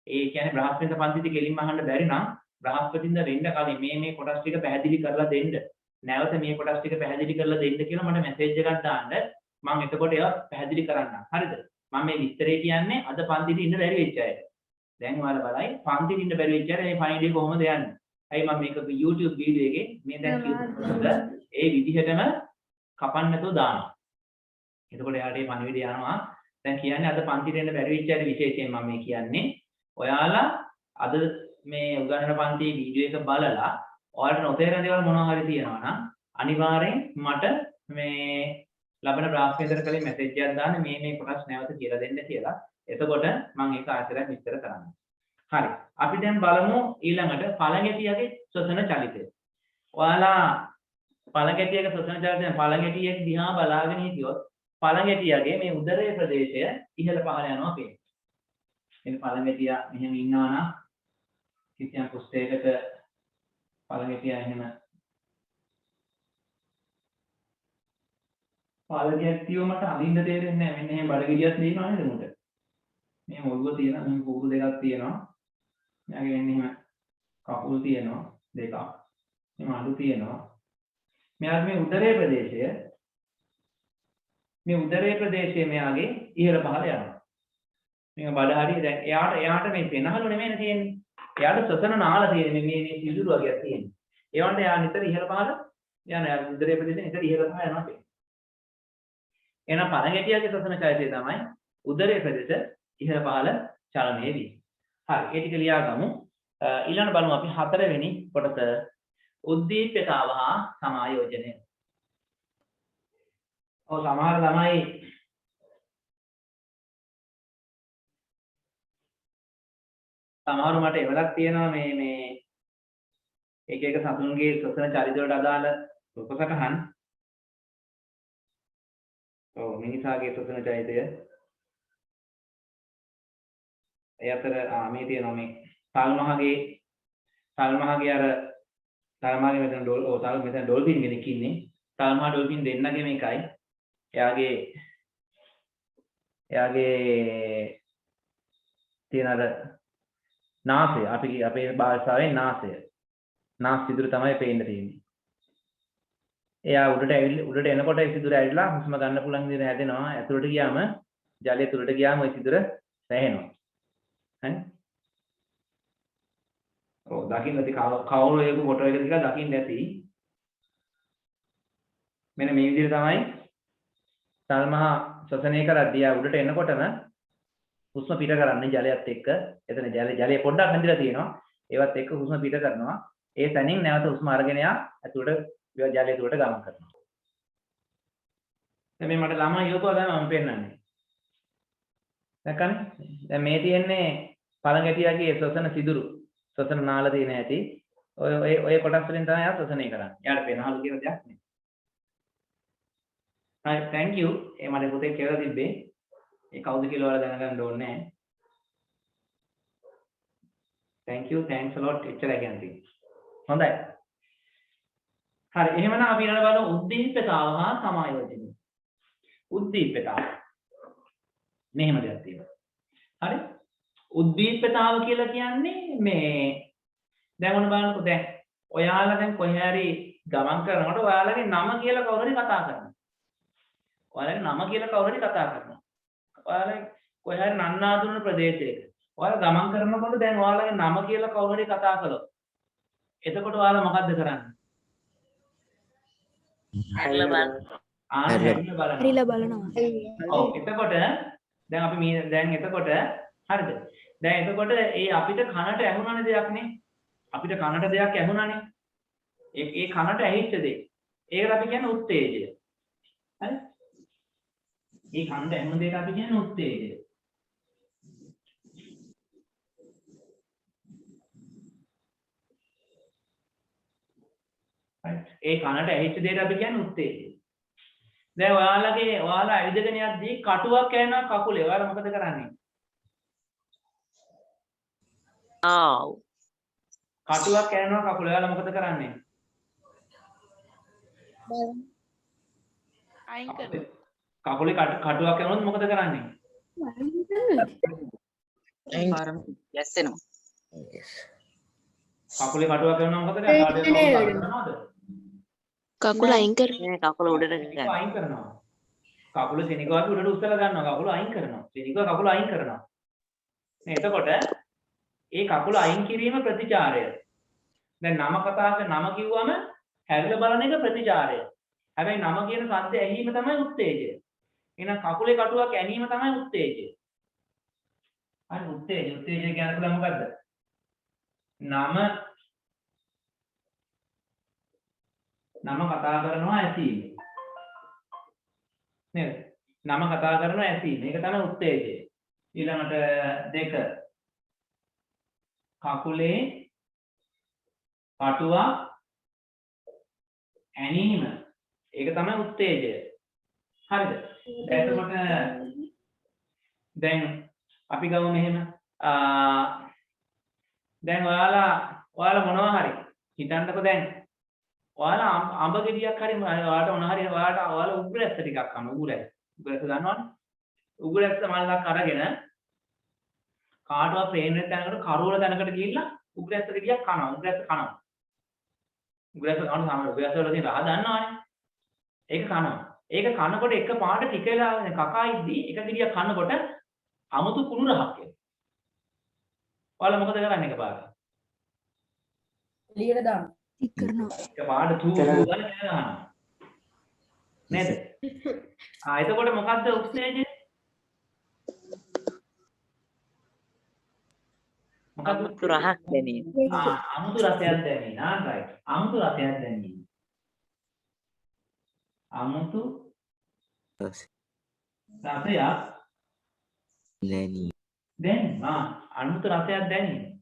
ඒ කියන්නේ බ්‍රහස්පතින්දා පන්තියේදී කෙලින්ම අහන්න බැරි නම් බ්‍රහස්පතින්දා වෙන්න කලින් මේ කොටස් ටික පැහැදිලි කරලා දෙන්න. නැවත මේ කොටස් ටික පැහැදිලි කරලා දෙන්න කියලා මට මැසේජ් එකක් දාන්න. මම එතකොට ඒවා පැහැදිලි කරන්නම්. හරිද? මම මේ විස්තරේ කියන්නේ අද පන්තියට ඉන්න බැරි වෙච්ච අයට. දැන් ඔයාලා බලයි පන්තියට ඉන්න බැරි වෙච්ච අයට මේ ෆයිනල් එක කොහොමද යන්නේ? ඇයි මම මේක YouTube වීඩියෝ එකේ මේ දැන් කියපුවද ඒ විදිහටම කපන්න නැතුව දානවා. එතකොට එයාට මේ පණිවිඩය යනවා. දැන් කියන්නේ අද පන්තියට එන්න බැරි වෙච්ච අයට විශේෂයෙන් මම මේ කියන්නේ ඔයාලා අද මේ උගන්වන පන්තියේ වීඩියෝ එක බලලා ඔයාලට නොතේරෙන දේවල් මොනවා හරි තියෙනවා නම් අනිවාර්යෙන් මට මේ ලබන බ්‍රාහ්මණයතර කලින් මැසේජ් එකක් දාන්න මේ කොටස් නැවත කියලා දෙන්න කියලා. එතකොට මම ඒක ආශ්‍රයෙන් විස්තර කරන්නම්. හරි. අපි දැන් බලමු ඊළඟට පළඟැටියගේ ශ්වසන චලිතය. ඔයාලා පළඟැටියගේ ශ්වසන චලිතය පළඟැටියක් දිහා බලාගෙන හිටියොත් පළඟැටියගේ මේ උදරයේ ප්‍රදේශය ඉහළ පහළ යනවා පේනවා. එනේ පළඟැටියා මෙහෙම ඉන්නවා නම් කිසියම් කුස්තයකට පළඟැටියා එහෙම පාලකයක් තියව මට අඳින්න තේරෙන්නේ නැහැ. මෙන්න එහෙම බඩගිඩියක් තියෙනවා නේද මුට? මේ ඔළුව තියෙනවා, මේ කකුල් දෙකක් තියෙනවා. මෙයාගේ මෙන්න එහෙම කකුල් තියෙනවා දෙකක්. මේ අඩු තියෙනවා. මෙයාගේ මේ උදරයේ ප්‍රදේශයේ මෙයාගේ ඉහළ පහළ යනවා. මේක බඩ හරිය දැන් එයාට මේ පෙනහළු නෙමෙයි තියෙන්නේ. එයාට සසන නාල තියෙන්නේ මේ සිදුරු වගේ තියෙන්නේ. ඒ වන්ට එයා නිතර ඉහළ පහළ යන යා උදරයේ ප්‍රදේශයේ නිතර ඉහළ පහළ යනවා කියන්නේ. එහෙනම් පරගැටියාගේ සසන චෛතය තමයි උදරයේ ප්‍රදේශ ඉහළ පහළ චලනයේ දී. හරි ඒ ටික ලියා ගමු. ඊළඟ බලමු අපි 4 වෙනි කොටස උද්දීප්‍යතාව හා සමායෝජනය. ඔව් සමහර ළමයි සමහරු මට එවලක් තියෙනවා මේ එක එක සතුන්ගේ සසන චරිත වලට අදාළ රූපසටහන්. ඔව් මිනිසාගේ සසන චරිතය. ඒ අතර මේ තියෙනවා මේ සල්මහගේ අර සල්මහගේ මෙතන මෙතන ඩොල්ෆින් කෙනෙක් ඉන්නේ. සල්මහ ඩොල්ෆින් දෙන්නගේ මේකයි. එයාගේ තියෙන අර නාසය අපේ භාෂාවෙන් නාස් සිදුර තමයි පේන්න තියෙන්නේ. එයා උඩට එනකොට ඒ සිදුර ඇවිල්ලා හුස්ම ගන්න පුළුවන් විදිහට හැදෙනවා. ඇතුළට ගියාම ජලය තුලට ගියාම ඒ සිදුර වැහෙනවා. හරි? ඔව් දකින්න ඇති කවුරු ඒක ෆොටෝ එක දිහා දකින්න ඇති. මෙන්න මේ විදිහට තමයි සල්මහ ශ්වසනය කරද්දී ආ උඩට එනකොටම හුස්ම පිට කරන්නේ ජලයත් එක්ක. එතන ජලය පොඩ්ඩක් හැදිලා තියෙනවා. ඒවත් එක්ක හුස්ම පිට කරනවා. ඒ තැනින් නැවත හුස්ම අරගෙන ඇතුළට ජලය තුලට ගමන් කරනවා. දැන් මේ මට ළමයි යොකෝ තමයි මම පෙන්නන්නේ. දැක්කනේ? දැන් මේ තියෙන්නේ පළඟැටියාගේ ශ්වසන සිදුරු. ශ්වසන නාල තියෙන ඇති. ඔය කොටස් වලින් තමයි ආ ශ්වසනය කරන්නේ. යාට පෙනහළු කියන දෙයක් නෙමෙයි. හරි thank you. ඒ මට පොතේ කියලා තිබ්බේ. ඒ කවුද කියලා ඔයාලා දැනගන්න ඕනේ නැහැ. thank you thanks a lot එච්චරයි කියන්නේ. හොඳයි. හරි එහෙමනම් අපි ඊළඟ බලමු උද්දීප්‍යතාව හා සමායෝජනය. උද්දීප්‍යතාව. මෙහෙම දෙයක් තියෙනවා. හරි? උද්දීප්‍යතාව කියලා කියන්නේ මේ දැන් ඔන්න බලන්නකෝ දැන් ඔයාලා දැන් කොහේ හරි ගමන් කරනකොට ඔයාලගේ නම කියලා කවුරු හරි කතා කරනවා. ඔයාලගේ නම කියලා කවුරු හරි කතා කරනවා. ඔයාලා කොහේ හරි නන්නාඳුන ප්‍රදේශයක ඔයාලා ගමන් කරනකොට දැන් ඔයාලගේ නම කියලා කවුරු හරි කතා කළොත් එතකොට ඔයාලා මොකද්ද කරන්නේ? හැරිලා බලන්න. හරිලා බලනවා. ඔව් එතකොට දැන් අපි මේ දැන් එතකොට හරිද? දැන් එතකොට ඒ අපිට කනට ඇහුණානේ දෙයක් නේ. අපිට කනට දෙයක් ඇහුණානේ. ඒ කනට ඇහිච්ච දේ. ඒකට අපි කියන්නේ උත්තේජය. හරි? ඒ කනට ඇහුණ දෙයට අපි කියන්නේ උත්තේජය. ඒ කනට ඇහිච්ච දෙයට අපි කියන්නේ උත්තේජය. දැන් ඔයාලා ඇවිදගෙන යද්දී කටුවක් කෑනවා කකුලේ. ඔයාලා මොකද කරන්නේ? ආව්. කටුවක් කෑනවා කකුලේ. ඔයාලා මොකද කරන්නේ? අයින් කරනවා. කකුලේ කටුවක් කෑනොත් මොකද කරන්නේ? පාරම යැස්සෙනවා. කකුලේ කටුවක් කෑනොත් මොකද කරන්නේ? කකුල අයින් කරනවා. කකුල උඩට ගන්න. අයින් කරනවා. කකුල සෙනග වගේ උඩට උස්සලා ගන්නවා. කකුල අයින් කරනවා. සෙනග කකුල අයින් කරනවා. නේ එතකොට ඒ කකුල අයින් කිරීම ප්‍රතිචාරය. දැන් නම නම කිව්වම හැරිලා බලන එක ප්‍රතිචාරය. හැබැයි නම කියන සද්ද ඇහිීම තමයි උත්තේජය. එහෙනම් කකුලේ කටුවක් ඇනීම තමයි උත්තේජය. හරි උත්තේජය කියන්නේ මොකද්ද? නම කතා කරනවා ඇසීම. නේද? නම කතා කරනවා ඇසීම. මේක තමයි උත්තේජය. ඊළඟට 2 කකුලේ කටුවක් ඇනීම. ඒක තමයි උත්තේජය. හරිද? එතකොට දැන් අපි ගමු මෙහෙම. දැන් ඔයාලා මොනවා හරි හිතන්නකෝ දැන් ඔයාලා අඹ ගෙඩියක් හරි ඔයාලට මොන හරි ඔයාලා උගුරැස්ස ටිකක් කන උගුරැස්ස දන්නවනේ උගුරැස්ස මල්ලක් අරගෙන කාටවත් පේන්නේ නැති තැනකට කරවල තැනකට ගිහිල්ලා උගුරැස්ස ගෙඩියක් කනවා උගුරැස්ස කනවා උග්‍රස අනු සාමාන්‍ය උග්‍රස වල තියෙන රහ දන්නවනේ. ඒක කනවා. ඒක කනකොට එක පාට ටික වෙලා කකා ඉද්දි එක ගෙඩියක් කනකොට අමුතු කුණු රහක් එනවා. ඔයාලා මොකද කරන්නේ එකපාරට? එළියට දාන්න. ටික් කරනවා. එකපාරට තූ තූ ගාලා ගහනවා. නේද? එතකොට මොකද්ද උත්සේජය? මොකද්ද අමුතු රහක් දැනීම. අමුතු රසයක් දැනීම. right. අමුතු රසයක් දැනීම. අමුතු රසයක් දැනීම. අමුතු රසයක් දැනීම.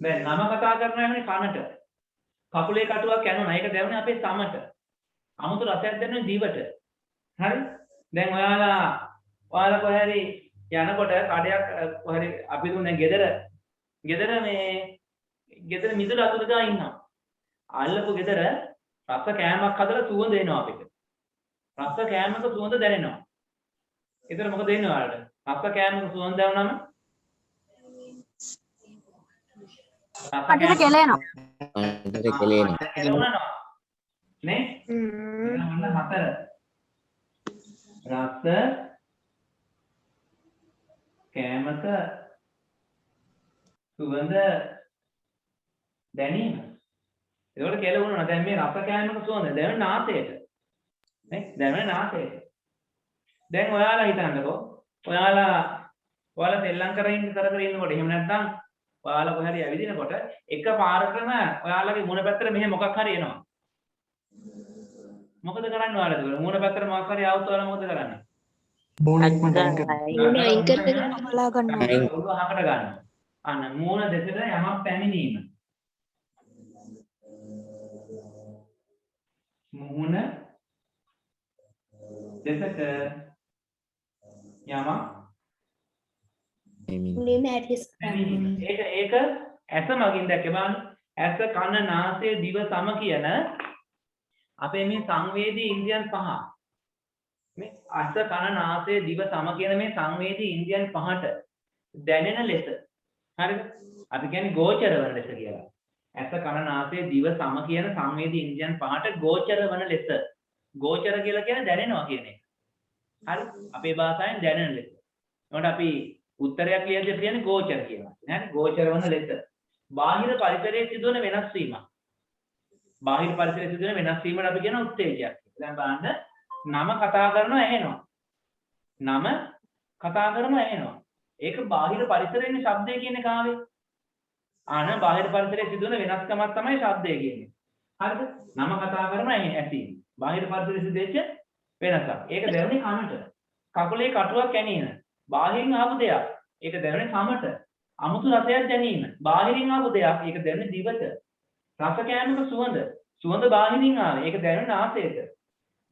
දැන් නම කතා කරනවා යන්නේ කනට. කකුලේ කටුවක් යනවා. ඒක දැනුනේ අපේ සමට. අමුතු රසයක් දැනෙන්නේ දිවට. හරි? දැන් ඔයාලා කොහේ හරි යනකොට කඩයක් කොහරි අපි දුන්නේ ගෙදර මිදුල අතුරු ගා ඉන්නවා. අල්ලපු ගෙදර රස කෑමක් හදලා සුවඳ එනවා අපිට. රස කෑමක සුවඳ දැනෙනවා. ඒතර මොකද වෙන්නේ ඔයාලට? රස කෑමක සුවඳ දැනුනම කටට කෙලෙනවා. නේ? මන්න හතර. රස කෑමක සුවඳ දැනීම. ඒකට කෙලවුණා. දැන් මේ රස කෑමක සුවඳ දැනෙන නාසයට. නේ? දැනෙන නාසයට. දැන් ඔයාලා හිතන්නකෝ. ඔයාලා තෙල්ලම් කරගෙන ඉන්නකොට එහෙම නැත්නම් ඔයාලා කොහේ හරි ඇවිදිනකොට එක පාරකම ඔයාලගේ මුණ පැත්තට මෙහෙම මොකක් හරි එනවා. මොකද කරන්නේ ඔයාලද? මුණ පැත්තට මොකක් හරි ආවොත් ඔයාලා මොකද කරන්නේ? මූණ අයින් කරගෙන බලා ගන්නවා. ඔළුව අහකට ගන්නවා. අන්න මූණ දෙසට යමක් පැමිණීම. මූණ දෙසට යමක් ඒක ඇස මගින් දැක්ක බලන්න. ඇස කන නාසය දිව සම කියන අපේ මේ සංවේදී ඉන්ද්‍රියන් පහ. මේ ඇස කන නාසය දිව සම කියන මේ සංවේදී ඉන්ද්‍රියන් පහට දැනෙන ලෙස. හරිද? අපි කියන්නේ ගෝචර වන ලෙස කියලා. ඇස කන නාසය දිව සම කියන සංවේදී ඉන්ද්‍රියන් පහට ගෝචර වන ලෙස. ගෝචර කියලා කියන්නේ දැනෙනවා කියන එක. හරි? අපේ භාෂාවෙන් දැනෙන ලෙස. එතකොට අපි උත්තරයක් ලියද්දී කියන්නේ ගෝචර කියලා. නේද? ගෝචර වන ලෙස. බාහිර පරිසරයේ සිදුවන වෙනස් වීම. බාහිර පරිසරයේ සිදුවන වෙනස් වීමට අපි කියන උත්තේජයක්. දැන් බලන්න නම කතා කරනවා ඇහෙනවා. නම කතා කරනවා ඇහෙනවා. ඒක බාහිර පරිසරයේ ශබ්දය කියන්නේ කාවේ? බාහිර පරිසරයේ සිදුවන වෙනස්කමක් තමයි ශබ්දය කියන්නේ. හරිද? නම කතා කරනවා ඇසීම. බාහිර පරිසරයේ සිදුවෙච්ච වෙනසක්. ඒක දැනුනේ කනට. කකුලේ කටුවක් කැණීම. බාහිරින් ආපු දෙයක්. ඒක දැනුනේ කමට. අමුතු රසයක් දැනීම. බාහිරින් ආපු දෙයක්. ඒක දැනුනේ දිවට. රස කෑමක සුවඳ. සුවඳ බාහිරින් ආවේ. ඒක දැනුනේ නාසයට.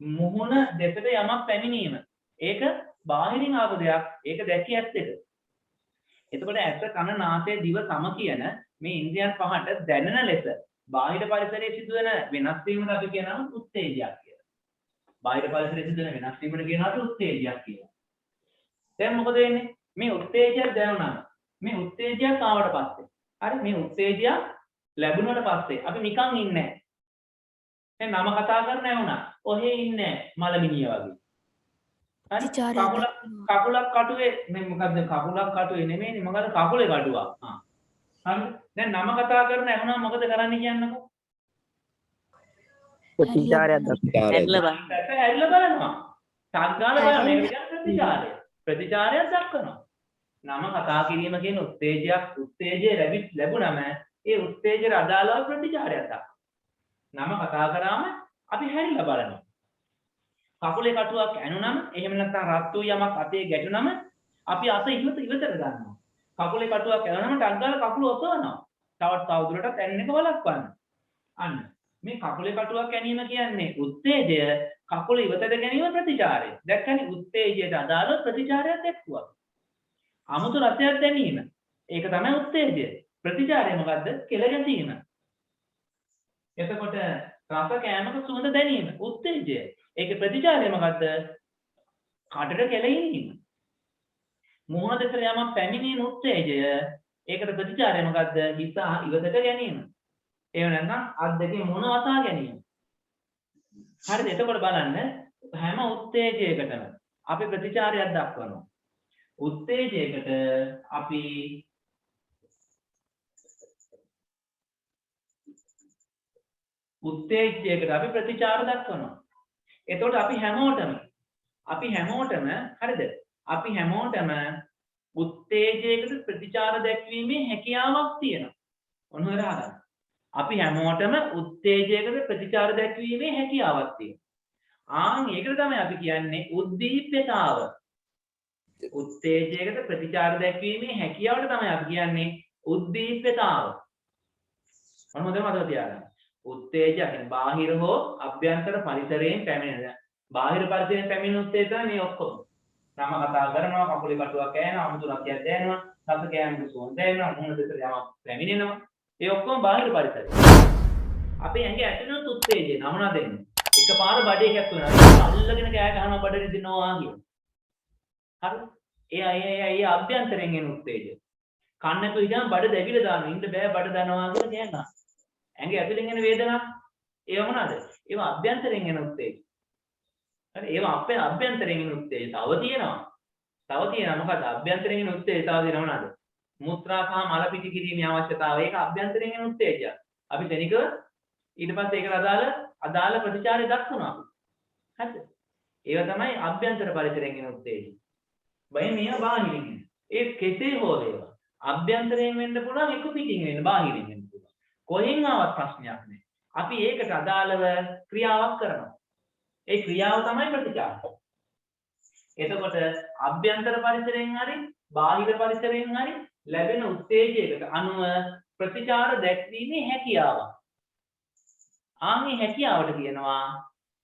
මුහුණ දෙසට යමක් පැමිණීම. ඒක බාහිරින් ආපු දෙයක්. ඒක දැකිය ඇත්තට. එතකොට ඇස කන නාසය දිව සම කියන මේ ඉන්ද්‍රියන් පහට දැනෙන ලෙස බාහිර පරිසරයේ සිදුවෙන වෙනස් වීමකට අපි කියනවා උත්තේජයක් කියලා. බාහිර පරිසරයේ සිදුවෙන වෙනස් වීමකට කියනවා උත්තේජයක් කියලා. දැන් මොකද වෙන්නේ? මේ උත්තේජය දැනුණා. මේ උත්තේජය ආවට පස්සේ. හරි මේ උත්තේජය ලැබුණාට පස්සේ අපි නිකන් ඉන්නේ නැහැ. දැන් නම කතා කරන්න ඇහුණා. ඔහේ ඉන්නේ මලමිනිය වගේ. හරි කකුලක් කටුවේ මේ මොකද්ද කකුලක් කටුවේ නෙමෙයිනේ මොකද්ද කකුලේ කටුවක්. හරි දැන් නම කතා කරන ඇහුණා මොකද කරන්න කියන්නකෝ. ප්‍රතිචාරයක් දක්වනවා. ඇල්ල බලනවා. සංගාල බලන එක කියන්නේ ප්‍රතිචාරයක් දක්වනවා. නම කතා කිරීම කියන උත්තේජය ලැබුණම ඒ උත්තේජයට අදාළව ප්‍රතිචාරයක් දක්වනවා. නම කතා කරාම අපි හැරිලා බලනවා. කකුලේ කටුවක් ඇනුනම එහෙම නැත්නම් රත් වූ යමක් අතේ ගැටුනම අපි අත ඉවතට ගන්නවා. කකුලේ කටුවක් ඇනුනම ටක් ගාලා කකුල ඔසවනවා. තවත් තවදුරටත් ඇනෙන එක වළක්වන්න. අන්න මේ කකුලේ කටුවක් ඇනීම කියන්නේ උත්තේජය කකුල ඉවතට ගැනීම ප්‍රතිචාරය. දැක්කනේ උත්තේජයට අදාළ ප්‍රතිචාරයක් දැක්වුවා. අමුතු රසයක් දැනීම. ඒක තමයි උත්තේජය. ප්‍රතිචාරය මොකද්ද? කෙල ගැසීම. එතකොට රස කෑමක සුවඳ දැනීම උත්තේජය. ඒකේ ප්‍රතිචාරය මොකද්ද? කටට කෙලෙහිීම. මුහුණ දෙසට යමක් පැමිණීම උත්තේජය. ඒකට ප්‍රතිචාරය මොකද්ද? හිත ඉවතට ගැනීම. එහෙම නැත්නම් අත් දෙකේ මොන වසා ගැනීම. හරිද? එතකොට බලන්න හැම උත්තේජයකටම අපි ප්‍රතිචාරයක් දක්වනවා. උත්තේජයකට අපි ප්‍රතිචාර දක්වනවා. එතකොට අපි හැමෝටම හරිද? අපි හැමෝටම උත්තේජයකට ප්‍රතිචාර දැක්වීමේ හැකියාවක් තියෙනවා. ඔන්න ඔය රහගන්න. අපි හැමෝටම උත්තේජයකට ප්‍රතිචාර දැක්වීමේ හැකියාවක් තියෙනවා. ඒකට තමයි අපි කියන්නේ උද්දීප්‍යතාව. උත්තේජයකට ප්‍රතිචාර දැක්වීමේ හැකියාවට තමයි අපි කියන්නේ උද්දීප්‍යතාව. මොන මොකද මතක තියාගන්න. උත්තේජයෙන් බාහිර හෝ අභ්‍යන්තර පරිසරයෙන් පැමිණෙන. බාහිර පරිසරයෙන් පැමිණෙන උත්තේජය තමයි මේ ඔක්කොම. නම කතා කරනවා, කකුලේ කටුවක් කෑනවා, අමුතු රතියක් දැනෙනවා, රස කෑමක සුවඳ දැනෙනවා, මුහුණ දෙතර යමක් පැමිණෙනවා. ඒ ඔක්කොම බාහිර පරිසරය. අපේ ඇඟේ ඇතිවෙන උත්තේජය නමනා දෙන්නේ. එකපාර බඩේ කැක්කුණා. අල්ලගෙන කෑ ගහනවා බඩ රිදෙනවා කියන. හරි? ඒ අභ්‍යන්තරයෙන් එන උත්තේජය. කන්නක ඉඳන් බඩ දැවිලා දානවා. ඉන්න බෑ බඩ දනවා කියලා කියනවා. ඇඟේ ඇතුලෙන් එන වේදනාවක්. ඒව මොනවාද? ඒවා අභ්‍යන්තරයෙන් එන උත්තේජය. හරි? ඒවා අපේ අභ්‍යන්තරයෙන් එන උත්තේජය. තව තියෙනවා මොකද? අභ්‍යන්තරයෙන් එන උත්තේජය තව තියෙනවා මොනවාද? මුත්‍රා සහ මල පිටි කිරීමේ අවශ්‍යතාවය. ඒක අභ්‍යන්තරයෙන් එන උත්තේජයක්. අපි ශනිකව ඊට පස්සේ ඒකට අදාළ ප්‍රතිචාරය දක්වනවා. හරිද? ඒවා තමයි අභ්‍යන්තර පරිසරයෙන් එන උත්තේජය. මේවා බාහිරින් එන. ඒ කෙසේ හෝ වේවා අභ්‍යන්තරයෙන් වෙන්න පුළුවන්, එක පිටින් වෙන්න, බාහිරින් වෙන්න පුළුවන්. කොහෙන් ආවත් ප්‍රශ්නයක් නැහැ. අපි ඒකට අදාළව ක්‍රියාවක් කරනවා. ඒ ක්‍රියාව තමයි ප්‍රතිචාරය. එතකොට අභ්‍යන්තර පරිසරයෙන් හරි බාහිර පරිසරයෙන් හරි ලැබෙන උත්තේජයකට අනුව ප්‍රතිචාර දැක්වීමේ හැකියාව. මේ හැකියාවට කියනවා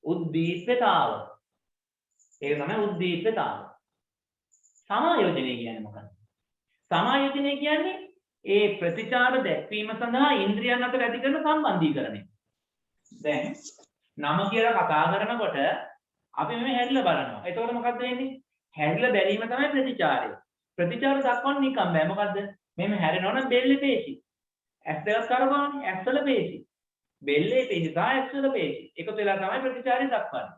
උද්දීප්‍යතාව. ඒක තමයි උද්දීප්‍යතාව. සමායෝජනය කියන්නේ මොකක්ද? සමායෝජනය කියන්නේ ඒ ප්‍රතිචාර දැක්වීම සඳහා ඉන්ද්‍රියන් අතර ඇති කරන සම්බන්ධීකරණය. දැන් නම කියලා කතා කරනකොට අපි මේ හැරිලා බලනවා. එතකොට මොකද්ද වෙන්නේ? හැරිලා බැලීම තමයි ප්‍රතිචාරය. ප්‍රතිචාර දක්වන්න නිකම් බෑ. මොකද්ද? මෙහෙම හැරෙනවනම් බෙල්ලේ පේශි. ඇස් දෙකක් කරගවන්නේ ඇස්වල පේශි. බෙල්ලේ පේශි සහ ඇස්වල පේශි. එකතු වෙලා තමයි ප්‍රතිචාරය දක්වන්නේ.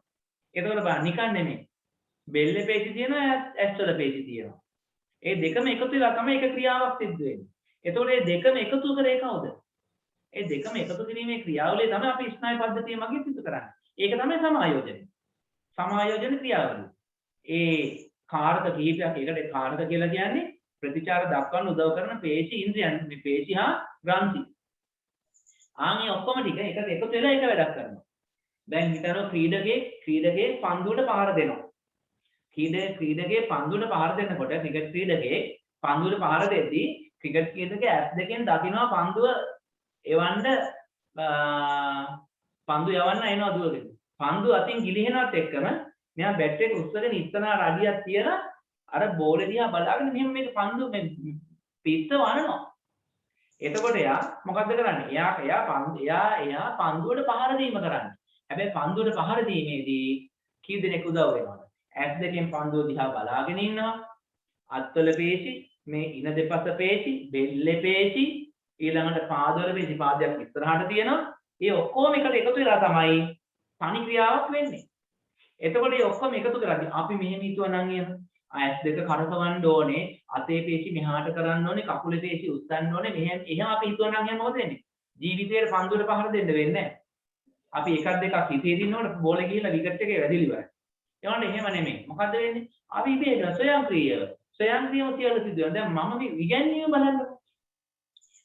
එතකොට බලන්න නිකන් නෙමෙයි. බෙල්ලේ පේශි තියෙනවා ඇස්වල පේශි තියෙනවා. ඒ දෙකම එකතු වෙලා තමයි එක ක්‍රියාවක් සිද්ධ වෙන්නේ. එතකොට මේ දෙකම එකතු කරේ කවුද? ඒ දෙකම එකතු කිරීමේ ක්‍රියාවලිය තමයි අපි ස්නායු පද්ධතිය මගින් සිදු කරන්නේ. ඒක තමයි සමායෝජනය. සමායෝජන ක්‍රියාවලිය. ඒ කාරක කීපයක් ඒකට කාරක කියලා කියන්නේ ප්‍රතිචාර දක්වන්න උදව් කරන පේශි ඉන්ද්‍රියන්, මේ පේශි හා ග්‍රන්ථි. මේ ඔක්කොම ටික එකට එකතු වෙලා එක වැඩක් කරනවා. දැන් හිතනවා ක්‍රීඩකේ පන්දුවට පහර දෙනවා. ක්‍රීඩකේ පන්දුවට පහර දෙනකොට ක්‍රිකට් ක්‍රීඩකේ පන්දුවට පහර දෙද්දී ක්‍රිකට් ක්‍රීඩකයා ඇස් දෙකෙන් දකිනවා පන්දුව එවන්න එනවා දුවගෙන. පන්දුව අතින් ගිලිහෙනවත් එක්කම මෙයා බැට් එක උස්සගෙන ඉස්සනා රඩියක් තියලා අර බෝලේ දිහා බලාගෙන මෙහෙම මේක පන්දුව මේ පිස්ස වනනවා. එතකොට එයා මොකද්ද කරන්නේ? එයා පන්දුවට පහර දීම කරන්නේ. හැබැයි පන්දුවට පහර දීමේදී කී දෙනෙක් උදව් වෙනවද? ඇස් දෙකෙන් පන්දුව දිහා බලාගෙන ඉන්නවා. අත්වල පේශි, මේ ඉන දෙපස පේශි, බෙල්ලේ පේශි, ඊළඟට පාදවල පේශි, පාදයක් ඉස්සරහට තියෙනවා. ඒ ඔක්කොම එකට එකතු වෙලා තමයි තනි ක්‍රියාවක් වෙන්නේ. එතකොට මේ ඔක්කොම එකතු කරද්දී අපි මෙහෙම හිතුවනම් එහෙම ඇස් දෙක කරකවන්න ඕනේ, අතේ පේශි මෙහාට කරන්න ඕනේ, කකුලේ පේශි උස්සන්න ඕනේ. එහෙම අපි හිතුවනම් එහෙම මොකද වෙන්නේ? ජීවිතේට පන්දුවට පහර දෙන්න වෙන්නේ නැහැ. අපි එකක් දෙකක් හිතේ දිනනකොට බෝලේ ගිහලා විකට් එකේ වැදිලි ඉවරයි. ඒවනේ එහෙම නෙමෙයි. මොකද්ද වෙන්නේ? අපි ඉබේම ස්වයංක්‍රීයව කියලා සිදුවෙනවා. දැන් මම මේ ඉගැන්වීම බලන්නකො.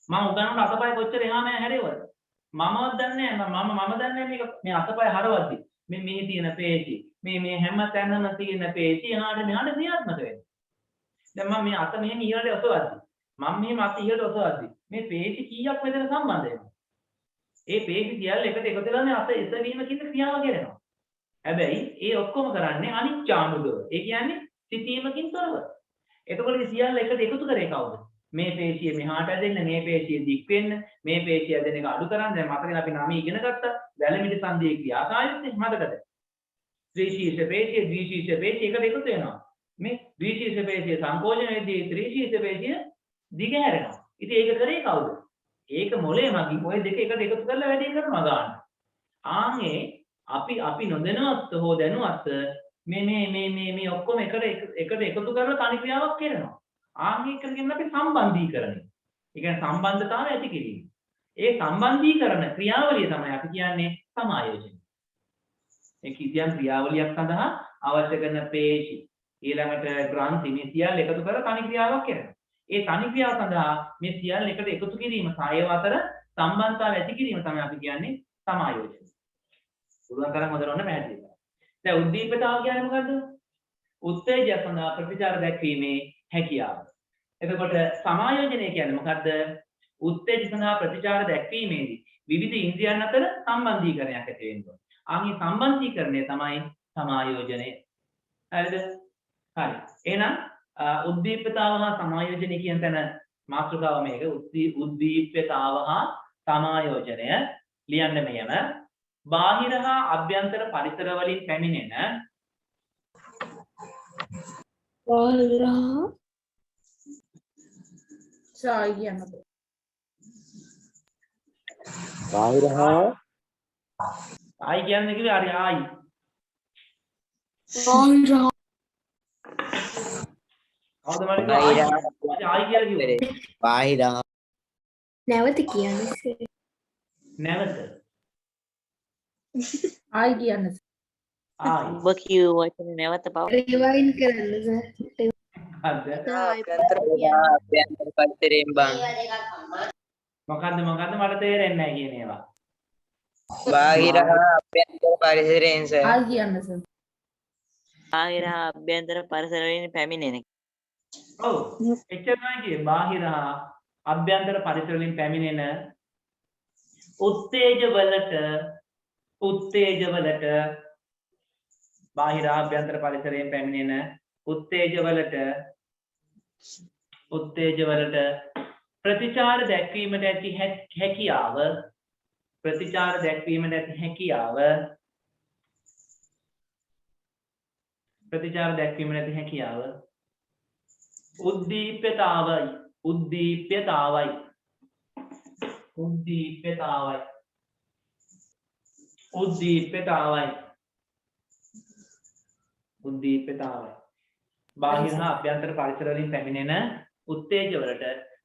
මම උදාහරණ අතපය කොච්චර එහා මෙහා හැරෙවද? මමවත් දන්නේ නැහැ. මම දන්නේ මේක මේ අතපය හරවද්දි. මේ තියෙන පේශි මේ හැම තැනම තියෙන පේශි එහාට මෙහාට ක්‍රියාත්මක වෙනවා. දැන් මම මේ අත මෙහෙම ඉහළට ඔසවද්දි. මම මෙහෙම අත ඉහළට ඔසවද්දි. මේ පේශි කීයක් මෙතන සම්බන්ධ වෙනවා? ඒ පේශි සියල්ල එකට එකතු වෙලා මේ අත එසවීම කියන ක්‍රියාව කරනවා. හැබැයි ඒ ඔක්කොම කරන්නේ අනිච්චානුදව. ඒ කියන්නේ සිතීමකින් තොරව. එතකොට මේ සියල්ල එකට එකතු කරේ කවුද? මේ පේශිය මෙහාට ඇදෙන්න, මේ පේශිය දික් වෙන්න, මේ පේශිය ඇදෙන එක අඩු කරන්න. දැන් මතකනේ අපි නම ඉගෙන ගත්තා. වැලමිටි සංදියේ ක්‍රියාකාරීත්වය මතකද? ත්‍රිශීර්ෂ පේශිය, ද්විශීර්ෂ පේශිය එකට එකතු වෙනවා. මේ ද්විශීර්ෂ පේශිය සංකෝචන වෙද්දී ත්‍රිශීර්ෂ පේශිය දිග හැරෙනවා. ඉතින් ඒක කරේ කවුද? ඒක මොලේ මගින් ඔය දෙක එකට එකතු කරලා වැඩේ කරනවා ගන්න. ආන්ගේ අපි නොදැනුවත් හෝ දැනුවත් මේ ඔක්කොම එකට එකතු කරලා තනි ක්‍රියාවක් කරනවා. ආන්ගේ කරගෙන අපි සම්බන්ධීකරණය. ඒ කියන්නේ සම්බන්ධතාවය ඇති කිරීම. ඒ සම්බන්ධීකරණ ක්‍රියාවලිය තමයි අපි කියන්නේ සමායෝජනය. ඒ කිසියම් ක්‍රියාවලියක් සඳහා අවශ්‍ය කරන පේශි ඊළඟට ග්‍රන්ථි මේ සියල්ල එකතු කරලා තනි ක්‍රියාවක් කරනවා. ඒ තනි ක්‍රියාව සඳහා මේ සියල්ල එකට එකතු කිරීම සායව අතර සම්බන්ධතාවය ඇති කිරීම තමයි අපි කියන්නේ සමායෝජනය. පුළුවන් තරම් හොඳට ඔන්න පැහැදිලි කරගන්න. දැන් උද්දීපතාව කියන්නේ මොකද්ද? උත්තේජය සඳහා ප්‍රතිචාර දැක්වීමේ හැකියාව. එතකොට සමායෝජනය කියන්නේ මොකද්ද? උත්තේජ සඳහා ප්‍රතිචාර දැක්වීමේදී විවිධ ඉන්ද්‍රියන් අතර සම්බන්ධීකරණයක් ඇති වෙනවා. ආන්ගේ සම්බන්ධීකරණය තමයි සමායෝජනය. හරිද? හරි. එහෙනම් උද්දීපතාව හා සමායෝජනය කියන තැන මාතෘකාව මේක. උද්දීපතාව හා සමායෝජනය ලියන්න මෙයම. බාහිර හා අභ්‍යන්තර පරිසර වලින් පැමිණෙන බාහිර හා ආයි කියන්නේ කිව්වේ හරි ආයි. කවුද මට ආයි කියලා කිව්වේ? බාහිර නැවත කියන්නේ නැවත. ආයි කියන්නේ ආයි. ඔබ කියු වචන නැවත පව. රිවයින් කරන්න සර්. හරිද? අභ්‍යන්තර පරිසරයෙන් බං. මොකද්ද මට තේරෙන්නේ නැහැ කියන ඒවා. බාහිර හා අභ්‍යන්තර පරිසරයෙන් සර්. ආයි කියන්නේ සර්. බාහිර හා අභ්‍යන්තර පරිසර වලින් පැමිණෙන. ඔව්. එච්චරයි කියේ බාහිර හා අභ්‍යන්තර පරිසර වලින් පැමිණෙන උත්තේජ වලට බාහිර ආභ්‍යන්තර පරිසරයෙන් පැමිණෙන උත්තේජ වලට ප්‍රතිචාර දැක්වීමට ඇති හැකියාව උද්දීප්‍යතාවයි. බාහිර හා අභ්‍යන්තර පරිසර වලින් පැමිණෙන උත්තේජ වලට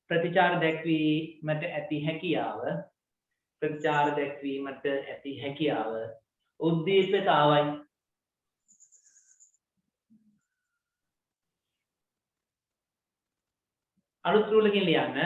ප්‍රතිචාර දැක්වීමට ඇති හැකියාව උද්දීප්‍යතාවයි. අලුත් රූලකින් ලියන්න.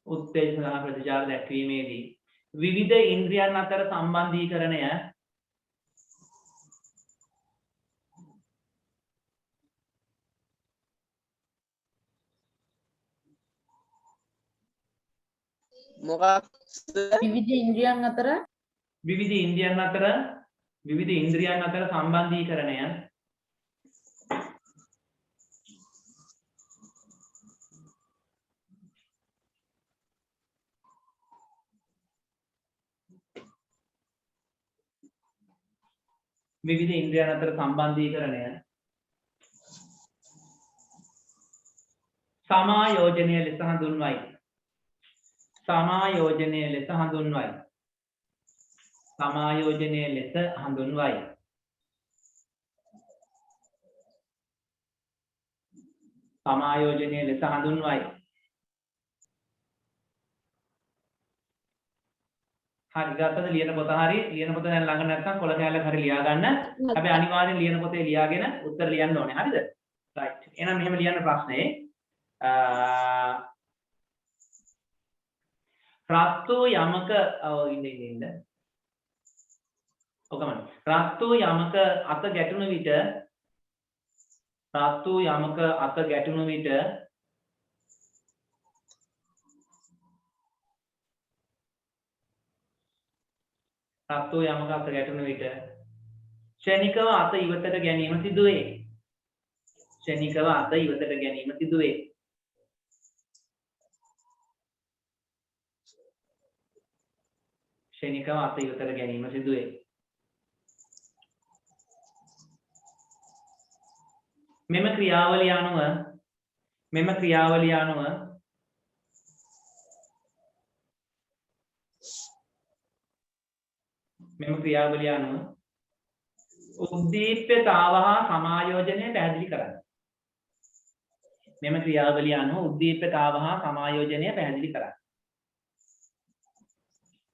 උත්තේජ සඳහා ප්‍රතිචාර දැක්වීමේදී විවිධ ඉන්ද්‍රියන් අතර සම්බන්ධීකරණය මොකක් විවිධ ඉන්ද්‍රියන් අතර සම්බන්ධීකරණය සමායෝජනය ලෙස හඳුන්වයි. හරි ගත්තද ලියන පොත දැන් ළඟ නැත්නම් කොළ කැලක් හරි ලියා ගන්න. හැබැයි අනිවාර්යෙන් ලියන පොතේ ලියාගෙන උත්තර ලියන්න ඕනේ. හරිද? රයිට්. එහෙනම් මෙහෙම ලියන්න ප්‍රශ්නේ. රත්තු යමක ඉන්න. ඔකමයි. රත්තු යමක අත ගැටුණු විට සත්තු යමක අත ගැටුණු විට ක්ෂණිකව අත ඉවතට ගැනීම සිදුවේ. ක්ෂණිකව අත ඉවතට ගැනීම සිදුවේ. ක්ෂණිකව අත ඉවතට ගැනීම සිදුවේ. මෙම ක්‍රියාවලිය අනුව උද්දීප්‍යතාව හා සමායෝජනය පැහැදිලි කරන්න. මෙම ක්‍රියාවලිය අනුව උද්දීප්‍යතාව හා සමායෝජනය පැහැදිලි කරන්න.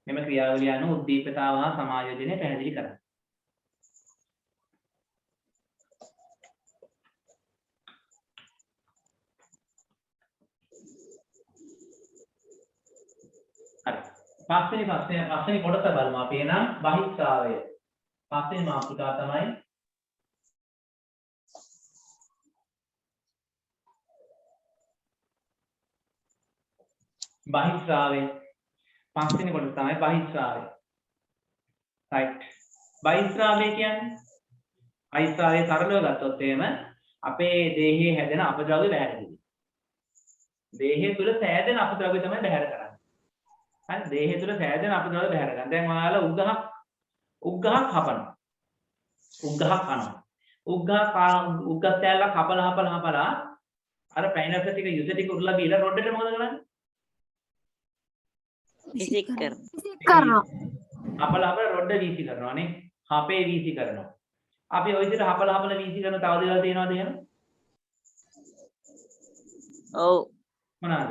මෙම ක්‍රියාවලිය අනුව උද්දීප්‍යතාව හා සමායෝජනය පැහැදිලි කරන්න. හරි. පස්වෙනි කොටස බලමු අපි එනම් බහිස්රාවය. පස්වෙනි මාතෘකාව තමයි බහිස්රාවය. පස්වෙනි කොටස තමයි බහිස්රාවය. right. බහිස්රාවය කියන්නේ සරලව ගත්තොත් එහෙම අපේ දේහයේ හැදෙන අපද්‍රව්‍ය බැහැර කිරීම. දේහය තුල සෑදෙන අපද්‍රව්‍ය තමයි බැහැර කරන්නේ. හරි. දේහය තුල සෑදෙන අපද්‍රව්‍ය බැහැර ගන්න. දැන් ඔයාලා උග්ගහක් හපනවා. උග්ගහක් කනවා. උග්ගහ තැල්ල හපලා අර පැණි රස ටික යුද ටික උරලා බීලා රොඩේට මොකද කරන්නේ? විසික් කරනවා. හපලා රොඩ වීසි කරනවා නේ. හපේ වීසි කරනවා. අපි ওই විදිහට හපලා වීසි කරන තව දේවල් තියෙනවද එහෙම? ඔව්. මොනවාද?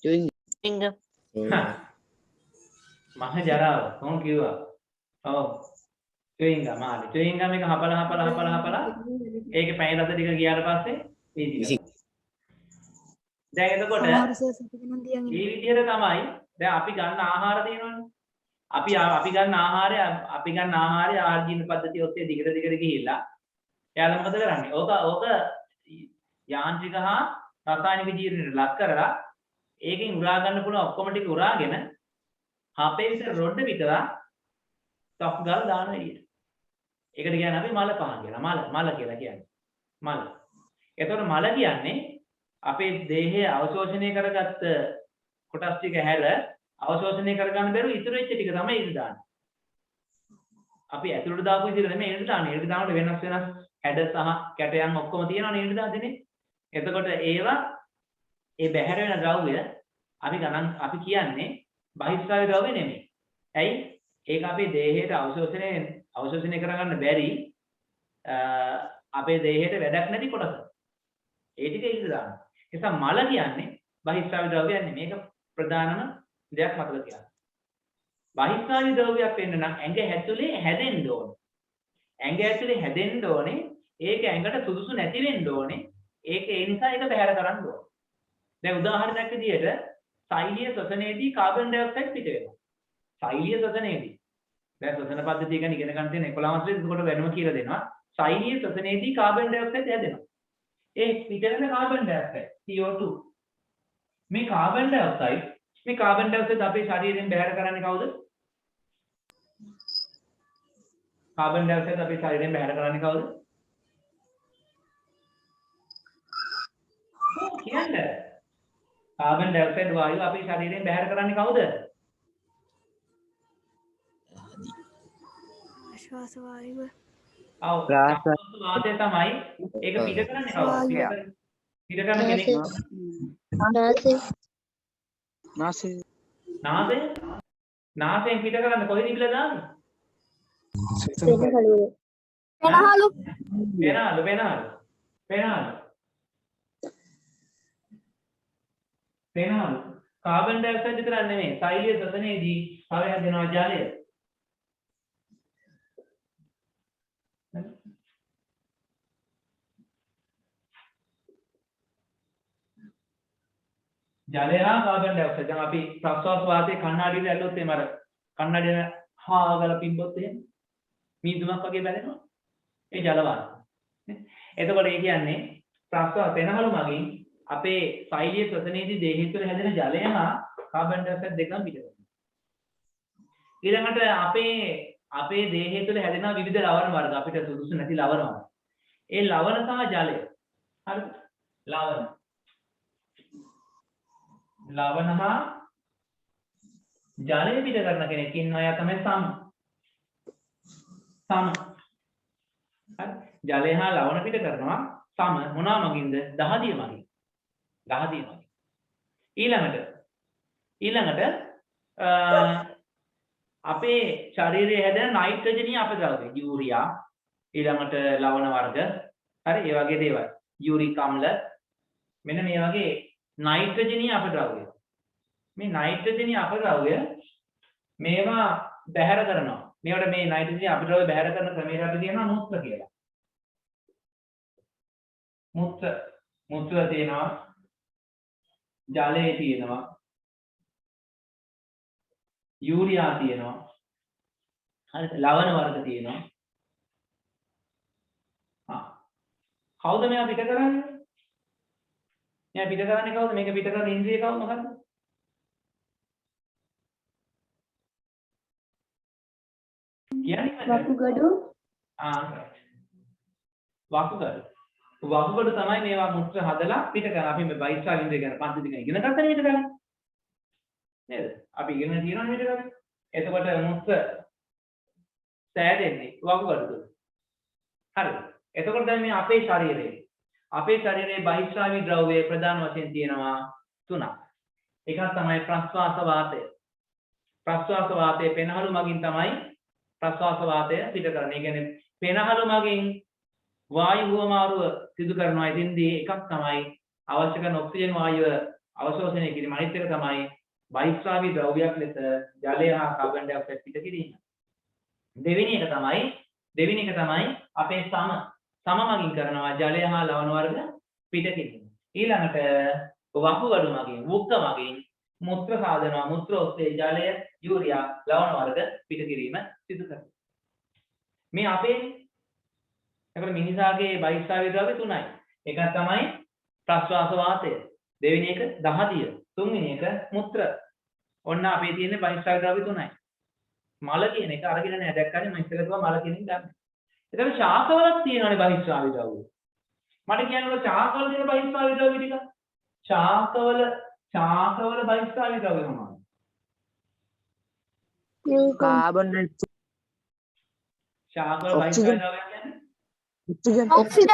චුයින්ගම්. මහ ජරාව කොහොම කිව්වා? ඔව්. චුයින්ගම් ආලි. චුයින්ගම් එක හපලා ඒකේ පැණි රස ටික ගියාට පස්සේ වීසි කරනවා. දැන් එතකොට මේ විදිහට තමයි දැන් අපි ගන්න ආහාර තියෙනවනේ. අපි ගන්න ආහාරය ආහාර ජීවන පද්ධතිය ඔස්සේ දිගට ගිහිල්ලා එයාලා මොකද කරන්නේ? ඕක යාන්ත්‍රික හා රසායනික ජීවනයට ලක් කරලා ඒකෙන් උරා ගන්න පුළුවන් ඔක්කොම ටික උරාගෙන හපේ විතර රොඩ විතරා ටොප් ගාලා දාන එළියට. ඒකට කියන්නේ අපි මල පහන් කියලා. මල කියලා කියන්නේ. මල. එතකොට මල කියන්නේ අපේ දේහයේ අවශෝෂණය කරගත්ත කොටස් ටික හැර අවශෝෂණය කරගන්න බැරුව ඉතුරු වෙච්ච ටික තමයි ඉඳ දාන්නේ. අපි ඇතුළට දාපු විදිහට නෙමෙයි ඉඳ දාන්නේ. ඉඳ දානකොට වෙනස් හැඩ සහ කැටයන් ඔක්කොම තියෙනවනේ ඉඳ දාන්නේ. එතකොට ඒවා ඒ බැහැර වෙන ද්‍රව්‍ය අපි කියන්නේ බහිස්රාව්‍ය ද්‍රව්‍ය නෙමෙයි. ඇයි? ඒක අපේ දේහයට අවශෝෂණය කරගන්න බැරි අපේ දේහයට වැඩක් නැති කොටස. ඒ ටික ඉඳ දානවා. ඒ නිසා මල කියන්නේ බහිස්රාව්‍ය ද්‍රව්‍යයක් නෙමෙයි. මේක ප්‍රධානම දෙයක් මතක තියාගන්න. බහිස්රාව්‍ය ද්‍රව්‍යයක් වෙන්න නම් ඇඟ ඇතුලේ හැදෙන්න ඕනේ. ඇඟ ඇතුලේ හැදෙන්න ඕනේ. ඒක ඇඟට සුදුසු නැති වෙන්න ඕනේ. ඒ නිසා ඒක බැහැර කරන්න ඕනේ. දැන් උදාහරණයක් විදිහට සෛලීය ශ්වසනයේදී කාබන් ඩයොක්සයිඩ් පිට වෙනවා. සෛලීය ශ්වසනයේදී. දැන් ශ්වසන පද්ධතිය ගැන ඉගෙන ගන්න තියෙන 11 මාසෙත් උඩට වෙනම කියලා දෙනවා. සෛලීය ශ්වසනයේදී කාබන් ඩයොක්සයිඩ් හැදෙනවා. ඒ පිට වෙන කාබන් ඩයොක්සයිඩ් CO2. මේ කාබන් ඩයොක්සයිඩ් අපේ ශරීරයෙන් බැහැර කරන්නේ කවුද? කාබන් ඩයොක්සයිඩ් අපේ ශරීරයෙන් බැහැර කරන්නේ කවුද? කියන්නේ කාබන් ඩයොක්සයිඩ් වායුව අපේ ශරීරයෙන් බැහැර කරන්නේ කවුද? ආශ්වාස වායුව. ඔව්. ආශ්වාස වාතය තමයි ඒක පිට කරන්නේ කවුද? පිට කරන කෙනෙක්. නාසයෙන් පිට කරන්නේ කොහෙද කියලා දාන්නේ? පෙනහළු. කාබන් ඩයොක්සයිඩ් විතර නෙමෙයි. සෛලීය ශ්වසනයේදී තව හැදෙනවා ජලය. ජලය හා කාබන් ඩයොක්සයිඩ්. දැන් අපි ප්‍රශ්වාස වාතයේ කණ්ණාඩියට ඇල්ලුවොත් එහෙම අර කණ්ණාඩිය හාගලා පිම්බොත් එහෙම මීදුමක් වගේ බැලෙනවා. ඒ ජල වාතය. එතකොට ඒ කියන්නේ ප්‍රශ්වාස පෙනහළු මගින් අපේ සෛලීය ශ්වසනයේදී දේහය තුළ හැදෙන ජලය හා කාබන් ඩයොක්සයිඩ් දෙකම පිට වෙනවා. ඊළඟට අපේ දේහය තුළ හැදෙන විවිධ ලවණ වර්ග අපිට සුදුසු නැති ලවණ වර්ග. ඒ ලවණ සහ ජලය. හරිද? ලවණ හා ජලය පිට කරන කෙනෙක් ඉන්නවා. එයා තමයි සම. හරි? ජලය හා ලවණ පිට කරනවා සම මොනවා මගින්ද? දහදිය මගින්. ඊළඟට අපේ ශරීරයේ හැදෙන නයිට්‍රජනීය අපද්‍රව්‍ය යූරියා ඊළඟට ලවණ වර්ග හරි ඒ වගේ දේවල් යූරික් අම්ල මෙන්න මේ වගේ නයිට්‍රජනීය අපද්‍රව්‍ය මේ නයිට්‍රජනීය අපද්‍රව්‍ය මේවා බැහැර කරනවා මේවට මේ නයිට්‍රජනීය අපද්‍රව්‍ය බැහැර කරන ක්‍රමයට අපි කියනවා මූත්‍ර කියලා මූත්‍ර තියෙනවා ජලය තියෙනවා යූරියා තියෙනවා හරිද ලවණ වර්ග තියෙනවා කවුද මේවා පිට කරන්නේ මෙයා පිට කරන්නේ කවුද මේක පිට කරන ඉන්ද්‍රිය කවුද මොකද්ද කියන්නේ වකුගඩු වකුගඩු තමයි මේවා මුත්‍ර හදලා පිට කරන අපි මේ බයිස්සා ඉන්ද්‍රිය ගැන පන්ති දින ඉගෙන ගන්නනේ පිට කරන්නේ නේද අපි ඉගෙන තියෙනවනේ පිට කරන්නේ එතකොට මුත්‍ර සෑදෙන්නේ වකුගඩු තුල හරිද එතකොට දැන් මේ අපේ ශරීරයේ බහිස්රාවී ද්‍රව්‍ය ප්‍රධාන වශයෙන් තියෙනවා තුනක්. එකක් තමයි ප්‍රස්වාස වාතය. ප්‍රස්වාස වාතය පෙනහළු මගින් තමයි ප්‍රස්වාස වාතය පිට කරන්නේ. ඒ කියන්නේ පෙනහළු මගින් වායු හුවමාරුව සිදු කරනවා. ඉතින්දී එකක් තමයි අවශ්‍ය කරන ඔක්සිජන් වායුව අවශෝෂණය කිරීම. අනිත් එක තමයි බහිස්රාවී ද්‍රව්‍යයක් ලෙස ජලය හා කාබන් ඩයොක්සයිඩ් පිට කිරීම. දෙවෙනි එක තමයි අපේ සම මගින් කරනවා ජලය හා ලවණ වර්ග පිට කිරීම. ඊළඟට වකුගඩු මගින් වුක්ක මගින් මුත්‍ර සාදනවා. මුත්‍ර ඔස්සේ ජලය යූරියා ලවණ වර්ග පිට කිරීම සිදු කරනවා. මේ අපේ එතකොට මිනිසාගේ බහිස්රාවී ද්‍රව්‍ය තුනයි. එකක් තමයි ප්‍රස්වාස වාතය. දෙවෙනි එක දහදිය. තුන්වෙනි එක මුත්‍ර. ඔන්න අපේ තියෙන බහිස්රාවී ද්‍රව්‍ය තුනයි. මල කියන එක අරගෙන නෑ දැක්කනේ මම ඉස්සර කිව්වා මල කියන එක ගන්න. එතකොට ශාකවලක් තියෙනවානේ බහිස්රාවී ද්‍රව්‍ය. මට කියන්නකො ශාකවල තියෙන බහිස්රාවී ද්‍රව්‍ය ටික. ශාකවල බහිස්රාවී ද්‍රව්‍ය මොනවද? කාබන් ඩයොක්සයිඩ් ශාකවල බහිස්රාවී ද්‍රව්‍ය කියන්නේ ඔක්සිජන්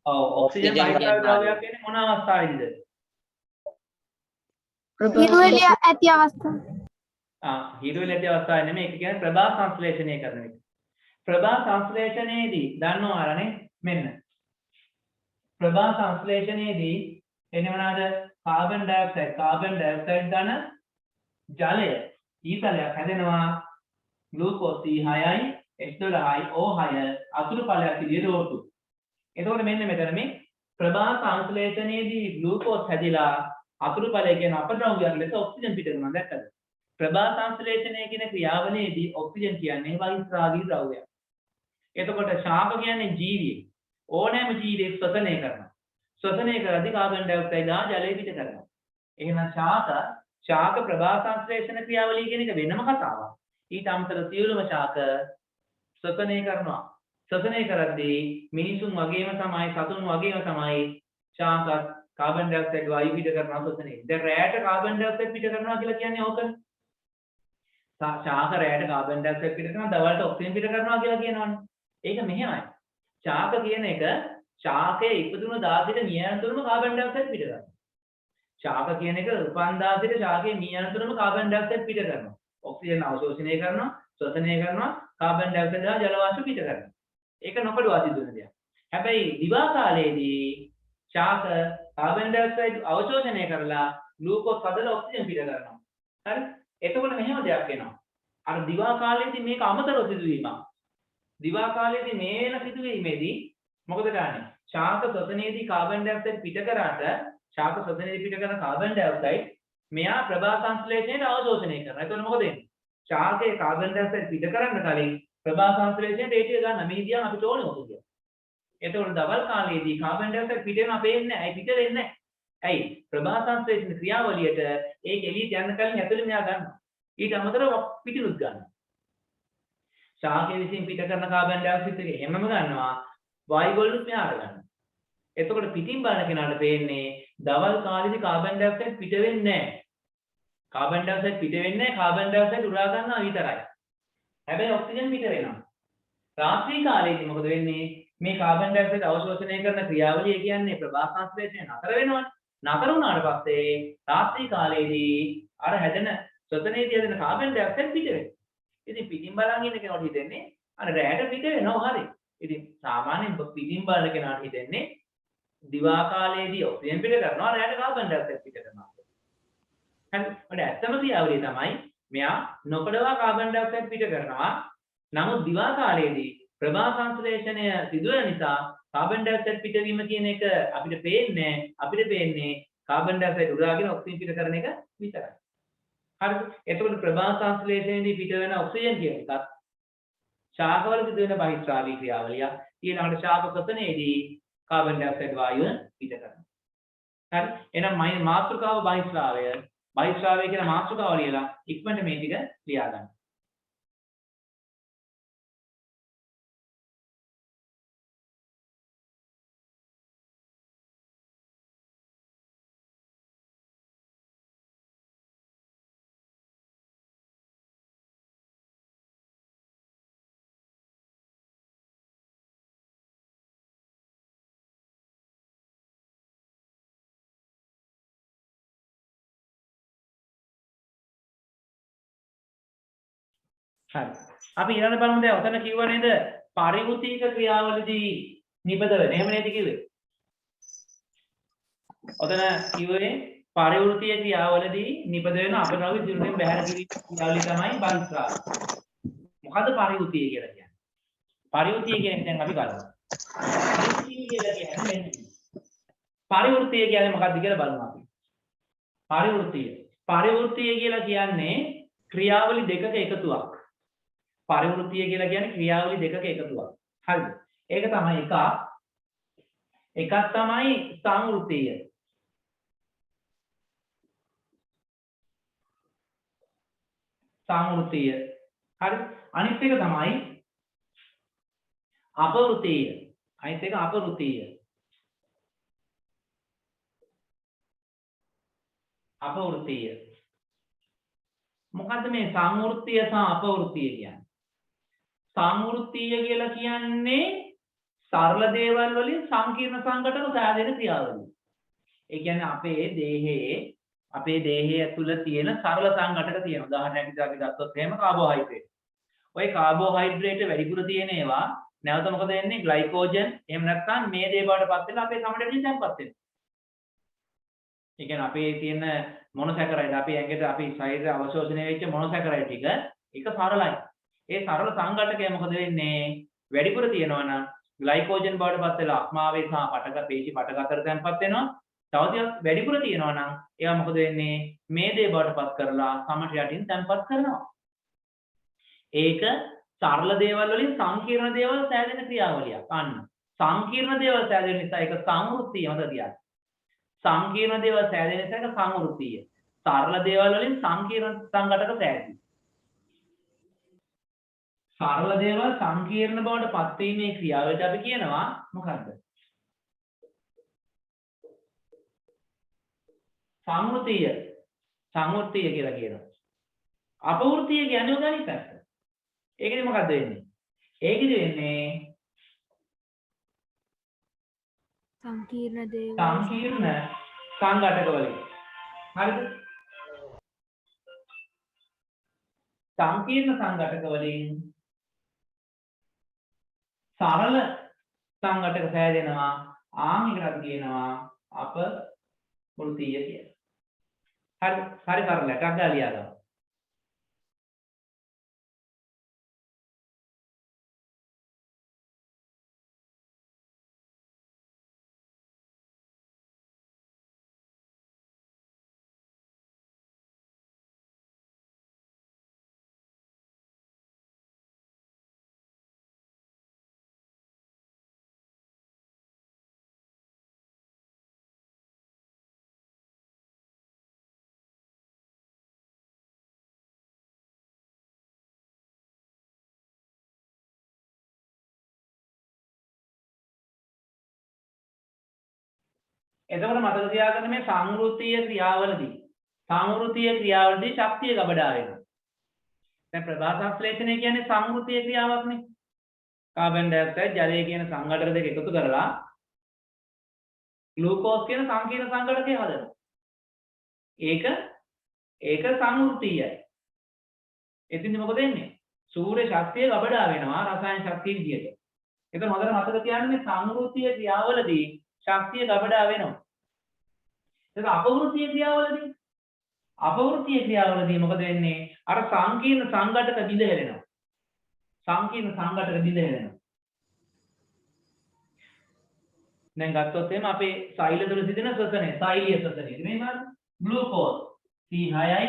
ඔව් ඔක්සිජන් බහිස්රාවී ද්‍රව්‍යයක් කියන්නේ මොන අවස්ථාවේදීද? හිරුවෙලිය ඇති අවස්ථාව. හිරුවෙලිය ඇති අවස්ථාවේ නෙමෙයි ඒක කියන්නේ ප්‍රභා සංශ්ලේෂණය කරන එක. ප්‍රභා සංශ්ලේෂණයේදී දන්නවරනේ මෙන්න ප්‍රභා සංශ්ලේෂණයේදී එන්නේ මොනවාද කාබන් ඩයොක්සයිඩ් ධන ජලය ඊතලයක් හැදෙනවා ග්ලූකෝස් C6යි H12යි O6 අතුරු ඵලයක් විදිහට O2. එතකොට මෙන්න මෙතන මේ ප්‍රභා සංශ්ලේෂණයේදී ග්ලූකෝස් හැදිලා අතුරු ඵලය කියන අපද්‍රව්‍යයක් ලෙස ඔක්සිජන් පිට කරනවා දැක්කද? ප්‍රභා සංශ්ලේෂණය කියන ක්‍රියාවලියේදී ඔක්සිජන් කියන්නේ බහිස්රාවී ද්‍රව්‍යයක්. එතකොට ශාක කියන්නේ ජීවියෙක්. ඕනෑම ජීවියෙක් ශ්වසනය කරනවා. ශ්වසනය කරද්දී කාබන් ඩයොක්සයිඩ් හා ජලය පිට කරනවා. එහෙනම් ශාක ප්‍රභා සංශ්ලේෂණ ක්‍රියාවලිය කියන එක වෙනම කතාවක්. ඊට අමතරව සියලුම ශාක ශ්වසනය කරනවා. ශ්වසනය කරද්දී මිනිසුන් වගේම තමයි සතුන් වගේම තමයි ශාකත් කාබන් ඩයොක්සයිඩ් වායු පිට කරනවා ශ්වසනයේ. දැන් රැයට කාබන් ඩයොක්සයිඩ් පිට කරනවා කියලා කියන්නේ ඕකනේ. ශාක රැයට කාබන් ඩයොක්සයිඩ් පිට කරනවා දවල්ට ඔක්සිජන් පිට කරනවා කියලා කියනවනේ. ඒක මෙහෙමයි. ශාක කියන එක ශාකයේ ඉපදුන දාසිට මියනතුරුම කාබන් ඩයොක්සයිඩ් පිට කරනවා. ශාක කියන එක උපන් දාසිට ශාකයේ මියනතුරුම කාබන් ඩයොක්සයිඩ් පිට කරනවා. ඔක්සිජන් අවශෝෂණය කරනවා, ශ්වසනය කරනවා, කාබන් ඩයොක්සයිඩ් හා ජල වාෂ්ප පිට කරනවා. ඒක නොකඩවා සිදු වෙන දෙයක්. හැබැයි දිවා කාලයේදී ශාක කාබන් ඩයොක්සයිඩ් අවශෝෂණය කරලා ග්ලූකෝස් හදලා ඔක්සිජන් පිට කරනවා. හරි? එතකොට මෙහෙම දෙයක් වෙනවා. අර දිවා කාලයේදී මේක අමතරව සිදුවීමක්. දිවා කාලයේදී මේ වෙන සිදුවීමේදී මොකද කරන්නේ? ශාක ශ්වසනයේදී කාබන් ඩයොක්සයිඩ් පිට කරාට ශාක ශ්වසනයේදී පිට කරන කාබන් ඩයොක්සයිඩ් මෙයා ප්‍රභා සංශ්ලේෂණයට අවශෝෂණය කරනවා. එතකොට මොකද වෙන්නේ? ශාකයේ කාබන් ඩයොක්සයිඩ් පිට කරන්න කලින් ප්‍රභා සංශ්ලේෂණයට ඒටිය ගන්න මේ දිහා අපිට ඕනේ මොකද? එතකොට දවල් කාලයේදී කාබන් ඩයොක්සයිඩ් පිට වෙනවා පේන්නේ නැහැ. පිට වෙන්නේ නැහැ. ඇයි? ප්‍රභා සංශ්ලේෂණ ක්‍රියාවලියට ඒක එළියට යන්න කලින් ඇතුළේ මෙයා ගන්නවා. ඊට අමතරව පිටිනුත් ගන්නවා. ශාකයේ විසින් පිට කරන කාබන් ඩයොක්සයිඩ් එක හැමම ගන්නවා වායු වලට මෙහාට ගන්නවා. එතකොට පිටින් බලන කෙනාට පේන්නේ දවල් කාලේදී කාබන් ඩයොක්සයිඩ් පිට වෙන්නේ නැහැ. කාබන් ඩයොක්සයිඩ් පිට වෙන්නේ නැහැ. කාබන් ඩයොක්සයිඩ් උරා ගන්නවා විතරයි. හැබැයි ඔක්සිජන් පිට වෙනවා. රාත්‍රී කාලේදී මොකද වෙන්නේ? මේ කාබන් ඩයොක්සයිඩ් අවශෝෂණය කරන ක්‍රියාවලිය කියන්නේ ප්‍රභා සංශ්ලේෂණය නතර වෙනවනේ. නතර වුණාට පස්සේ රාත්‍රී කාලේදී අර හැදෙන ශ්වසනයේදී හැදෙන කාබන් ඩයොක්සයිඩ් පිට වෙනවා. ඉතින් පිටින් බලන් ඉන්න කෙනාට හිතෙන්නේ අර රැයට පිට වෙනවා හරි. ඉතින් සාමාන්‍යයෙන් පිටින් බලන කෙනාට හිතෙන්නේ දිවා කාලයේදී ඔක්සිජන් පිට කරනවා රැයට කාබන් ඩයොක්සයිඩ් පිට කරනවා. හරි. ඔය ඇත්තම ක්‍රියාවලිය තමයි මෙයා නොකඩවා කාබන් ඩයොක්සයිඩ් පිට කරනවා. නමුත් දිවා කාලයේදී ප්‍රභා සංශ්ලේෂණය සිදු වෙන නිසා කාබන් ඩයොක්සයිඩ් පිටවීම කියන එක අපිට පේන්නේ කාබන් ඩයොක්සයිඩ් උරාගෙන ඔක්සිජන් පිට කරන එක විතරයි. හරිද? එතකොට ප්‍රභා සංශ්ලේෂණයේදී පිට වෙන ඔක්සිජන් කියන එකත් ශාකවල සිදු වෙන බහිස්රාවී ක්‍රියාවලිය. ඊළඟට ශාක ශ්වසනයේදී කාබන් ඩයොක්සයිඩ් වායුව පිට කරනවා. හරි? එහෙනම් මාතෘකාව බහිස්රාවය. බහිස්රාවය කියන මාතෘකාව ලියලා ඉක්මනට මේ ටික ලියා ගන්න. හරි. අපි ඊළඟ බලමු දැන් ඔතන කිව්ව නේද පරිවෘතික ක්‍රියාවලදී නිපද වෙන. එහෙම නේද කිව්වේ? ඔතන කිව්වේ පරිවෘතිය ක්‍රියාවලදී නිපද වෙන අපද්‍රව්‍ය දිනුවෙන් බැහැර කිරීම ක්‍රියාවලිය තමයි බහිස්රාව. මොකද්ද පරිවෘතිය කියලා කියන්නේ? පරිවෘතිය කියන්නේ දැන් අපි බලමු. පරිවෘතිය කියලා කියන්නේ මෙන්න මේ. පරිවෘතිය කියන්නේ මොකක්ද කියලා බලමු අපි. පරිවෘතිය කියලා කියන්නේ ක්‍රියාවලි දෙකක එකතුවක්. පරිවෘතිය කියලා කියන්නේ ක්‍රියාවලි දෙකක එකතුවක්. හරිද? ඒක තමයි එකක් තමයි සංවෘතිය. හරි? අනිත් එක තමයි අපවෘතිය. මොකද්ද මේ සංවෘතිය සහ අපවෘතිය කියන්නේ? සංවෘතිය කියලා කියන්නේ සරල දේවල් වලින් සංකීර්ණ සංඝටක සෑදෙන ක්‍රියාවලිය. ඒ කියන්නේ අපේ දේහයේ ඇතුළ තියෙන සරල සංඝටක තියෙන. උදාහරණයක් විදිහට අපි ගත්තොත් එහෙම කාබෝහයිඩ්‍රේට්. ওই කාබෝහයිඩ්‍රේට් වැඩිපුර තියෙන ඒවා නැවත මොකද වෙන්නේ? ග්ලයිකෝජන් එහෙම නැත්නම් මේදේ බවටපත් වෙලා අපේ කමඩේදී තැන්පත් වෙනවා. ඒ කියන්නේ අපේ තියෙන මොනොසැකරයිඩ් අපේ ඇඟට අපි ශරීරය අවශෝෂණය වෙච්ච මොනොසැකරයිඩ් ටික එක සරලයි. ඒ සරල සංඝටකය මොකද වෙන්නේ? වැඩිපුර තියෙනවා නම් ග්ලයිකෝජන් බවටපත් වෙලා අක්මාවේ සහ පටක පේශි පටක අතර තැන්පත් වෙනවා. තව ටිකක් වැඩිපුර තියෙනවා නම් ඒවා මොකද වෙන්නේ? මේදේ බවටපත් කරලා සමට යටින් තැන්පත් කරනවා. ඒක සරල දේවල් වලින් සංකීර්ණ දේවල් සෑදෙන ක්‍රියාවලියක්. අන්න සංකීර්ණ දේවල් සෑදෙන නිසා ඒක සංවෘත්තිය මත තියන්න. සංකීර්ණ දේවල් සෑදෙන නිසා ඒක සංවෘත්තිය. සරල දේවල් වලින් සංකීර්ණ සංඝටක සෑදී. සරල දේවල් සංකීර්ණ බවට පත් වීමේ ක්‍රියාවලියට අපි කියනවා මොකද්ද? සංවෘතිය කියලා කියනවා. අපවෘතිය කියන්නේ උදාහරණ පැත්ත. ඒකෙදි මොකද්ද වෙන්නේ? ඒකෙදි වෙන්නේ සංකීර්ණ දේවල් සංකීර්ණ සංඝටක වලින්. හරිද? සංකීර්ණ සංඝටක වලින් සරල සංඝටක සෑදෙනවා. ඒකට අපි කියනවා අපවෘතිය කියලා. හරි සරලට අග්ගා ලියා ගන්න. එතකොට මතක තියාගන්න මේ සංවෘත්තීය ක්‍රියාවලදී ශක්තිය ගබඩා වෙනවා. දැන් ප්‍රභා සංශ්ලේෂණය කියන්නේ සංවෘත්තීය ක්‍රියාවක්නේ. කාබන් ඩයොක්සයිඩ් ජලය කියන සංඝටක දෙක එකතු කරලා ග්ලූකෝස් කියන සංකීර්ණ සංඝටකය හදනවා. ඒක සංවෘත්තීයයි. එතින්දි මොකද වෙන්නේ? සූර්ය ශක්තිය ගබඩා වෙනවා රසායන ශක්තිය විදියට. ඒක හොඳට මතක තියාගන්න මේ සංවෘත්තීය ක්‍රියාවලදී ශක්තිය ගබඩා වෙනවා. ඒක අපවෘත්තීය ක්‍රියාවලදී මොකද වෙන්නේ? අර සංකීර්ණ සංඝටක බිඳ හැලෙනවා. දැන් ගත්තොත් එහෙම අපේ සෛල තුළ සිදෙන ශ්වසනය, සෛලීය ශ්වසනය. මේ මොනවද? ග්ලූකෝස් C6යි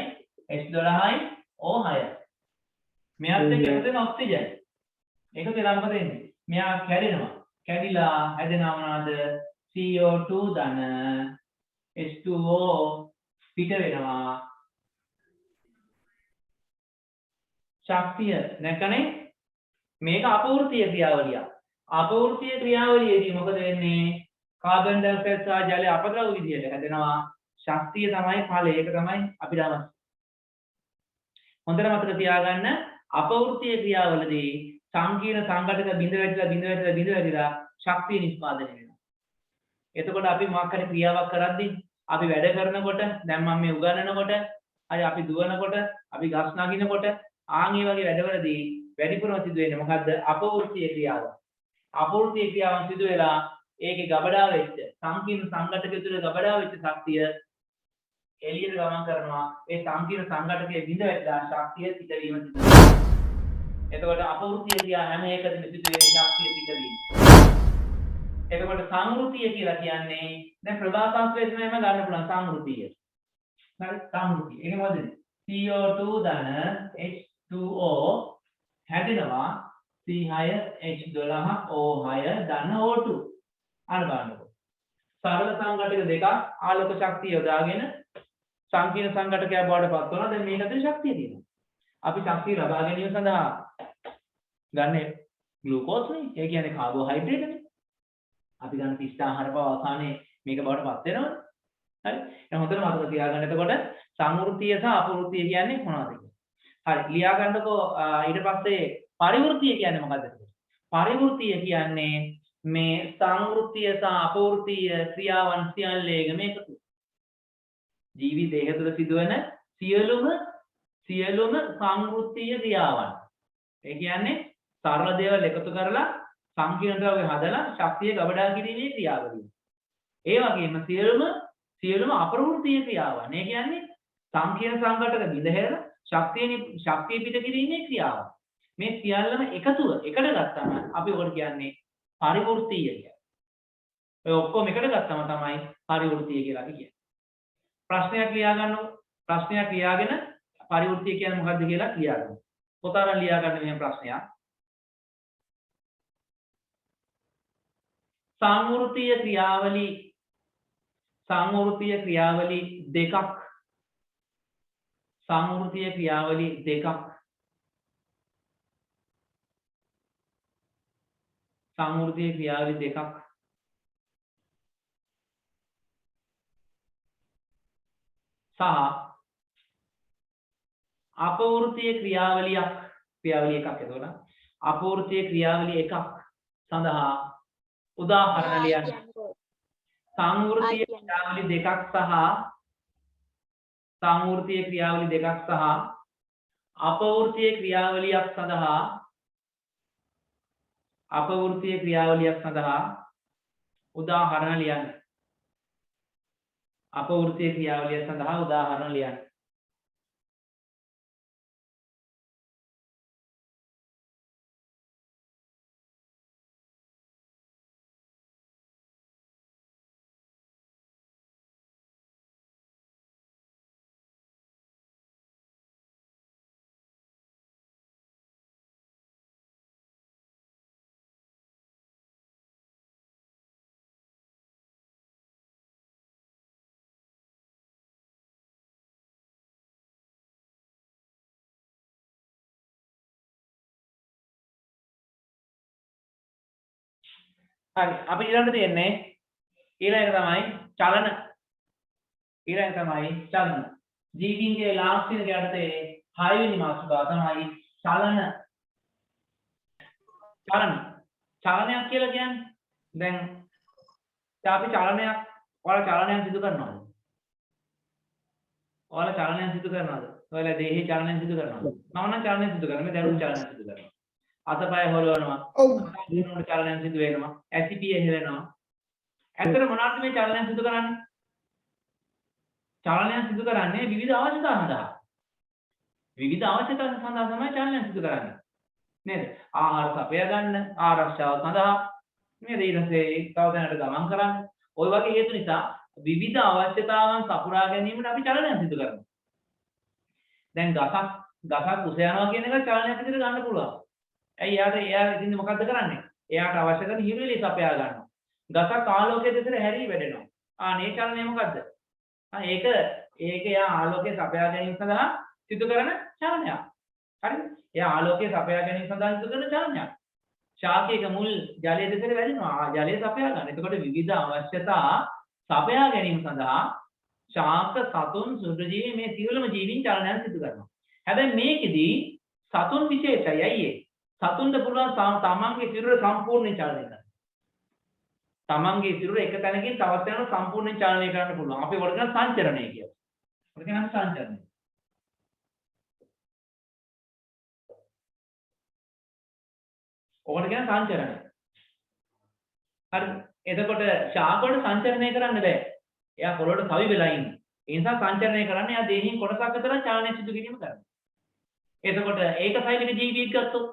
H12යි O6යි. මෙයාත් එක්ක එකතු වෙන ඔක්සිජන්. එකතු වෙලා මොකද වෙන්නේ? මෙයා කැඩෙනවා. කැඩිලා හැදෙනවා මොනවද? CO2 ධන H2O පිට වෙනවා. ශක්තිය නැකනේ මේක අපවෘත්තීය ක්‍රියාවලිය. අපවෘත්තීය ක්‍රියාවලියේදී මොකද වෙන්නේ? කාබන් ඩයොක්සයිඩ් සහ ජලය අපද්‍රව විදියට හැදෙනවා. ශක්තිය තමයි ඵලය. ඒක තමයි අපිට අවශ්‍ය. හොඳට මතක තියාගන්න අපවෘත්තීය ක්‍රියාවලදී සංකීර්ණ සංඝටක බිඳ වැටිලා ශක්තිය නිෂ්පාදනය වෙනවා. එතකොට අපි මොකක් හරි ක්‍රියාවක් කරද්දී අපි වැඩ කරනකොට දැන් මම මේ උගන්වනකොට හරි අපි දුවනකොට අපි ගස් නගිනකොට ආන් මේ වගේ වැඩවලදී වැඩිපුරම සිදු වෙන්නේ මොකද්ද? අපවෘත්තීය ක්‍රියාව. අපවෘත්තීය ක්‍රියාවන් සිදු වෙලා ඒකේ ගබඩා වෙච්ච සංකීර්ණ සංඝටක තුළ ගබඩා වෙච්ච ශක්තිය එළියට ගමන් කරනවා. ඒ සංකීර්ණ සංඝටකයේ බිඳ වැටලා ශක්තිය පිටවීම සිදු වෙනවා. එතකොට අපවෘත්තීය ක්‍රියා හැම එකකදීම සිදු වෙන ශක්තිය පිටවීම. එතකොට සංවෘත්තීය කියලා කියන්නේ දැන් ප්‍රභා සංශ්ලේෂණයම ගන්න පුළුවන් සංවෘත්තීය. හරි සංවෘත්තීය. ඒක මොකද? CO2 ධන H2O හැදෙනවා C6H12O6 ධන O2. අන්න බලන්නකො. සරල සංඝටක දෙකක් ආලෝක ශක්තිය යොදාගෙන සංකීර්ණ සංඝටකයක් බවට පත් වෙනවා. දැන් මේකට ශක්තිය තියෙනවා. අපි ශක්තිය ලබා ගැනීම සඳහා ගන්න ග්ලූකෝස් නේ. ඒ කියන්නේ කාබෝහයිඩ්‍රේට් නේ. අපි ගන්න පිෂ්ඨ ආහාර බව අවසානයේ මේක බවට පත් වෙනවනේ. හරි. එහෙනම් හොඳට මතක තියාගන්න. එතකොට සංවෘත්තීය සහ අපවෘත්තීය කියන්නේ මොනවද කියලා. හරි. ලියා ගන්නකෝ ඊට පස්සේ පරිවෘත්තීය කියන්නේ මොකද්ද කියලා. පරිවෘත්තීය කියන්නේ මේ සංවෘත්තීය සහ අපවෘත්තීය ක්‍රියාවන් සියල්ලේම එකතු. ජීවි දේහ තුළ සිදුවන සියලුම සංවෘත්තීය ක්‍රියාවන්. ඒ කියන්නේ සරල දේවල් එකතු කරලා සංකීර්ණ ද්‍රව්‍ය හදලා ශක්තිය ගබඩා කිරීමේ ක්‍රියාවලිය. ඒ වගේම සියලුම අප්‍රවෘත්තීය ක්‍රියාවන්. ඒ කියන්නේ සංකීර්ණ සංඝටක බිඳහැරලා ශක්තිය පිට කිරීමේ ක්‍රියාව. මේ සියල්ලම එකතුව එකට ගත්තම අපි ඔකට කියන්නේ පරිවෘත්තීය කියලා. ඔය ඔක්කොම එකට ගත්තම තමයි පරිවෘත්තීය කියලා අපි කියන්නේ. ප්‍රශ්නයක් ලියා ගන්නකො. ප්‍රශ්නයක් ලියාගෙන පරිවෘත්තීය කියන්නේ මොකක්ද කියලා ලියා ගන්න. පොත අරන් ලියා ගන්න මෙහෙම ප්‍රශ්නයක්. සංවෘත්තීය ක්‍රියාවලි දෙකක් සහ අපවෘත්තීය ක්‍රියාවලිය එකක්. එතකොට අපවෘත්තීය ක්‍රියාවලිය එකක් සඳහා උදාහරණ ලියන්න. සංවෘත්තීය ක්‍රියාවලි දෙකක් සහ අපවෘත්තීය ක්‍රියාවලියක් සඳහා උදාහරණ ලියන්න. අපවෘත්තීය ක්‍රියාවලිය සඳහා උදාහරණ ලියන්න. හරි අපි ඊළඟට තියෙන්නේ ඊළඟ එක තමයි චලන. ඊළඟ තමයි චලන. ජීවීන්ගේ ලාක්ෂණික යටතේ 6 වෙනි මාතෘකාව තමයි චලන. චලනයක් කියලා කියන්නේ දැන් අපි චලනයක් ඔයාලා චලනයක් සිදු කරනවාද? ඔයාලා චලනයක් සිදු කරනවාද? ඔයාලා දේහේ චලනයක් සිදු කරනවාද? මම නම් චලනයක් සිදු කරනවා. මේ දරුවෝ චලනයක් සිදු කරනවා. අතපය හොලවනවා. ඔව්. දිනුන චලනයක් සිදු වෙනවා. ඇසිපිය හෙලනවා. ඇත්තට මොනවද මේ චලනයක් සිදු කරන්නේ? චලනයක් සිදු කරන්නේ විවිධ අවශ්‍යතා සඳහා. විවිධ අවශ්‍යතා සඳහා තමයි චලනයක් සිදු කරන්නේ. නේද? ආහාර සපය ගන්න, ආරක්ෂාව සඳහා නේද? ඊට පස්සේ තව තැනකට ගමන් කරන්න. ওই වගේ හේතු නිසා විවිධ අවශ්‍යතාවන් සපුරා ගැනීමට අපි චලනයක් සිදු කරනවා. දැන් ගසක් උස යනවා කියන එක චලනයක් විදිහට ගන්න පුළුවන්. ඇයි එයා ඉතින් මොකද්ද කරන්නේ? එයාට අවශ්‍ය කරන හිරිලි සපයා ගන්නවා. ගසක් ආලෝකයේ දෙතර හැරී වැඩෙනවා. මේ චලනය මොකද්ද? ඒක එයා ආලෝකයේ සපයා ගැනීම සඳහා සිදු කරන චලනයක්. හරිද? එයා ආලෝකයේ සපයා ගැනීම සඳහා සිදු කරන චලනයක්. ශාකයක මුල් ජලයේ දෙතර වැඩෙනවා. ජලය සපයා ගන්න. එතකොට විවිධ අවශ්‍යතා සපයා ගැනීම සඳහා ශාක සතුන් සුද්ධජීවී මේ සියලුම ජීවීන් චලනයක් සිදු කරනවා. හැබැයි මේකෙදී සතුන් විශේෂයි. ඇයි ඒ? සතුන්ට පුළුවන් තමන්ගේ සිරුර සම්පූර්ණයෙන් චලනය කරන්න. තමන්ගේ සිරුර එක තැනකින් තවත් තැනකට සම්පූර්ණයෙන් චලනය කරන්න පුළුවන්. අපි වල කියන සංචරණය කියලා. වල කියන සංචරණය. ඔකට කියන සංචරණය. හරි. එතකොට ශාකවල සංචරණය කරන්න බෑ. එයා පොළොවට තවි වෙලා ඉන්නේ. ඒ නිසා සංචරණය කරන්නේ එයා දේහින් කොටසක් අතර චලනය සිදු කිරීම කරනවා. එතකොට ඒකසෛලික ජීවීක් ගත්තොත්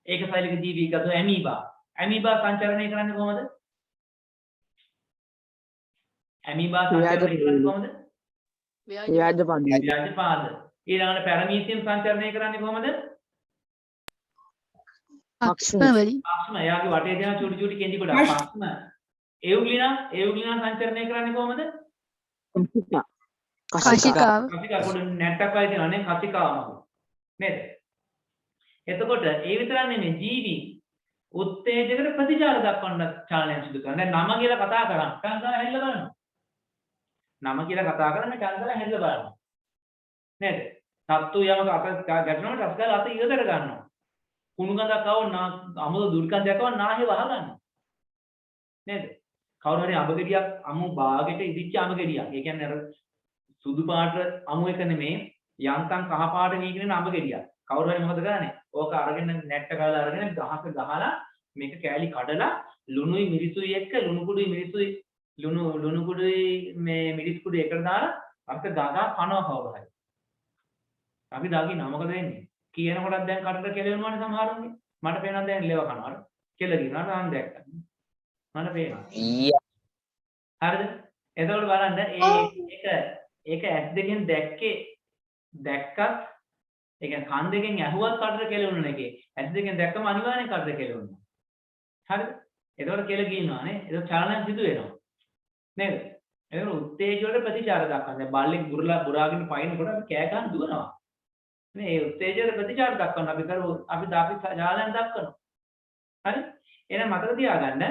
ඒකසෛලික ජීවීක් ගත්තොත් ඇමීබා. ඇමීබා සංචරණය කරන්නේ කොහොමද? ඇමීබා සංචරණය කරන්නේ කොහොමද? ව්‍යාජපාද. ඊළඟට පැරමීසියම් සංචරණය කරන්නේ කොහොමද? අක්ෂම. එයාගේ වටේ තියෙන චුටි චුටි කෙඳි ගොඩක් අක්ෂම. ඒවුග්ලිනා සංචරණය කරන්නේ කොහොමද? කසිකාව. කසිකාව පොඩි නැට්ටක් වගේ තියෙනවා නේ කසිකාවම. නේද? එතකොට ඒ විතරක් නෙමෙයි ජීවි උත්තේජකට ප්‍රතිචාර දක්වන්න චලනයක් සිදු කරනවා. දැන් නම කියලා කතා කරා. කංගල හැල්ල බලනවා. නම කියලා කතා කරන්නේ කංගල හැල්ල බලනවා. නේද? සත්තු යමක අත ගැටෙනකොට අත්ගල අත ඉවතට ගන්නවා. කුණු ගඳක් આવොත් අමුද දුර්ගන්ධයක් આવොත් නාහේ වහ ගන්නවා. නේද? කවුරු හරි අඹ ගෙඩියක් අමු බාගෙට ඉදිච්ච අඹ ගෙඩියක්. ඒ කියන්නේ අර සුදු පාට අමු එක නෙමේ යන්තම් කහ පාට වීගෙන අඹ ගෙඩියක්. කවුරු හරි මොකද කරන්නේ? ඕක අරගෙන නැට්ට කරලා අරගෙන ගහක ගහලා මේක කෑලි කඩලා ලුණුයි මිරිසුයි එක්ක ලුණු කුඩුයි මිරිසුයි ලුණු කුඩුයි මේ මිරිස් කුඩු එකට දාලා අපිට ගගා කනවා කවුරු හරි. අපි දාගිනවා මොකද වෙන්නේ? කියනකොටත් දැන් කටට කෙලවෙනවානේ සමහරුන්ගේ. මට පේනවා දැන් ලෙව කනවා. කෙල දිනවා නම් දැක්කා. මට පේනවා. හරිද? එතකොට බලන්න ඒක ඇස් දෙකෙන් දැක්කත් ඒ කියන්නේ කන් දෙකෙන් ඇහුවත් කටට කෙලවෙන එකේ ඇස් දෙකෙන් දැක්කම අනිවාර්යෙන් කටට කෙලවෙනවා. හරිද? එතකොට කෙල ගිනවා නේ. ඒක චලනයක් සිදු වෙනවා. නේද? ඒක උත්තේජ වල ප්‍රතිචාර දක්වනවා. දැන් බල්ලෙක් බුරාගෙන පයින්නකොට අපි කෑ ගන්න දුවනවා. නේ ඒ උත්තේජ වල ප්‍රතිචාර දක්වනවා. අපි චලනයක් දක්වනවා. හරි? එහෙනම් මතක තියාගන්න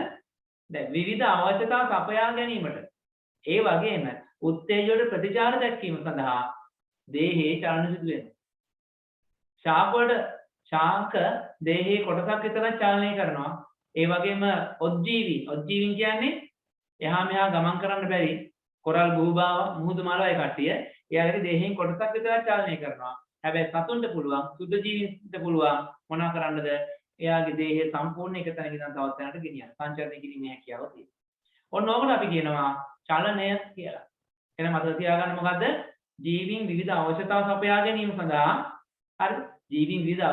දැන් විවිධ අවශ්‍යතා සපයා ගැනීමට ඒ වගේම උත්තේජ වල ප්‍රතිචාර දැක්වීම සඳහා දේහයේ චලන සිදු වෙනවා. ශාක දේහයේ කොටසක් විතර චලනය කරනවා. ඒ වගේම ඔජ්ජීවීන් කියන්නේ එහා මෙහා ගමන් කරන්න බැරි කොරල් ගුහුබාව මුහුදු මාළවයි කට්ටිය. එයාගේ දේහයෙන් කොටසක් විතර චලනය කරනවා. හැබැයි සතුන්ට පුළුවන් සුද්ධ ජීවීන්ට පුළුවන් මොනවා කරන්නද? එයාගේ දේහය සම්පූර්ණ එක තැනක ඉඳන් තවත් තැනකට ගෙනියන්න. සංචරණය කිරීමේ හැකියාව තියෙනවා. ඔන්න ඕකට අපි කියනවා චලනය කියලා. එහෙනම් මතක තියාගන්න මොකද්ද? ජීවීන් විවිධ අවශ්‍යතා සපයා ගැනීම සඳහා හරි ජීවීන් විවිධ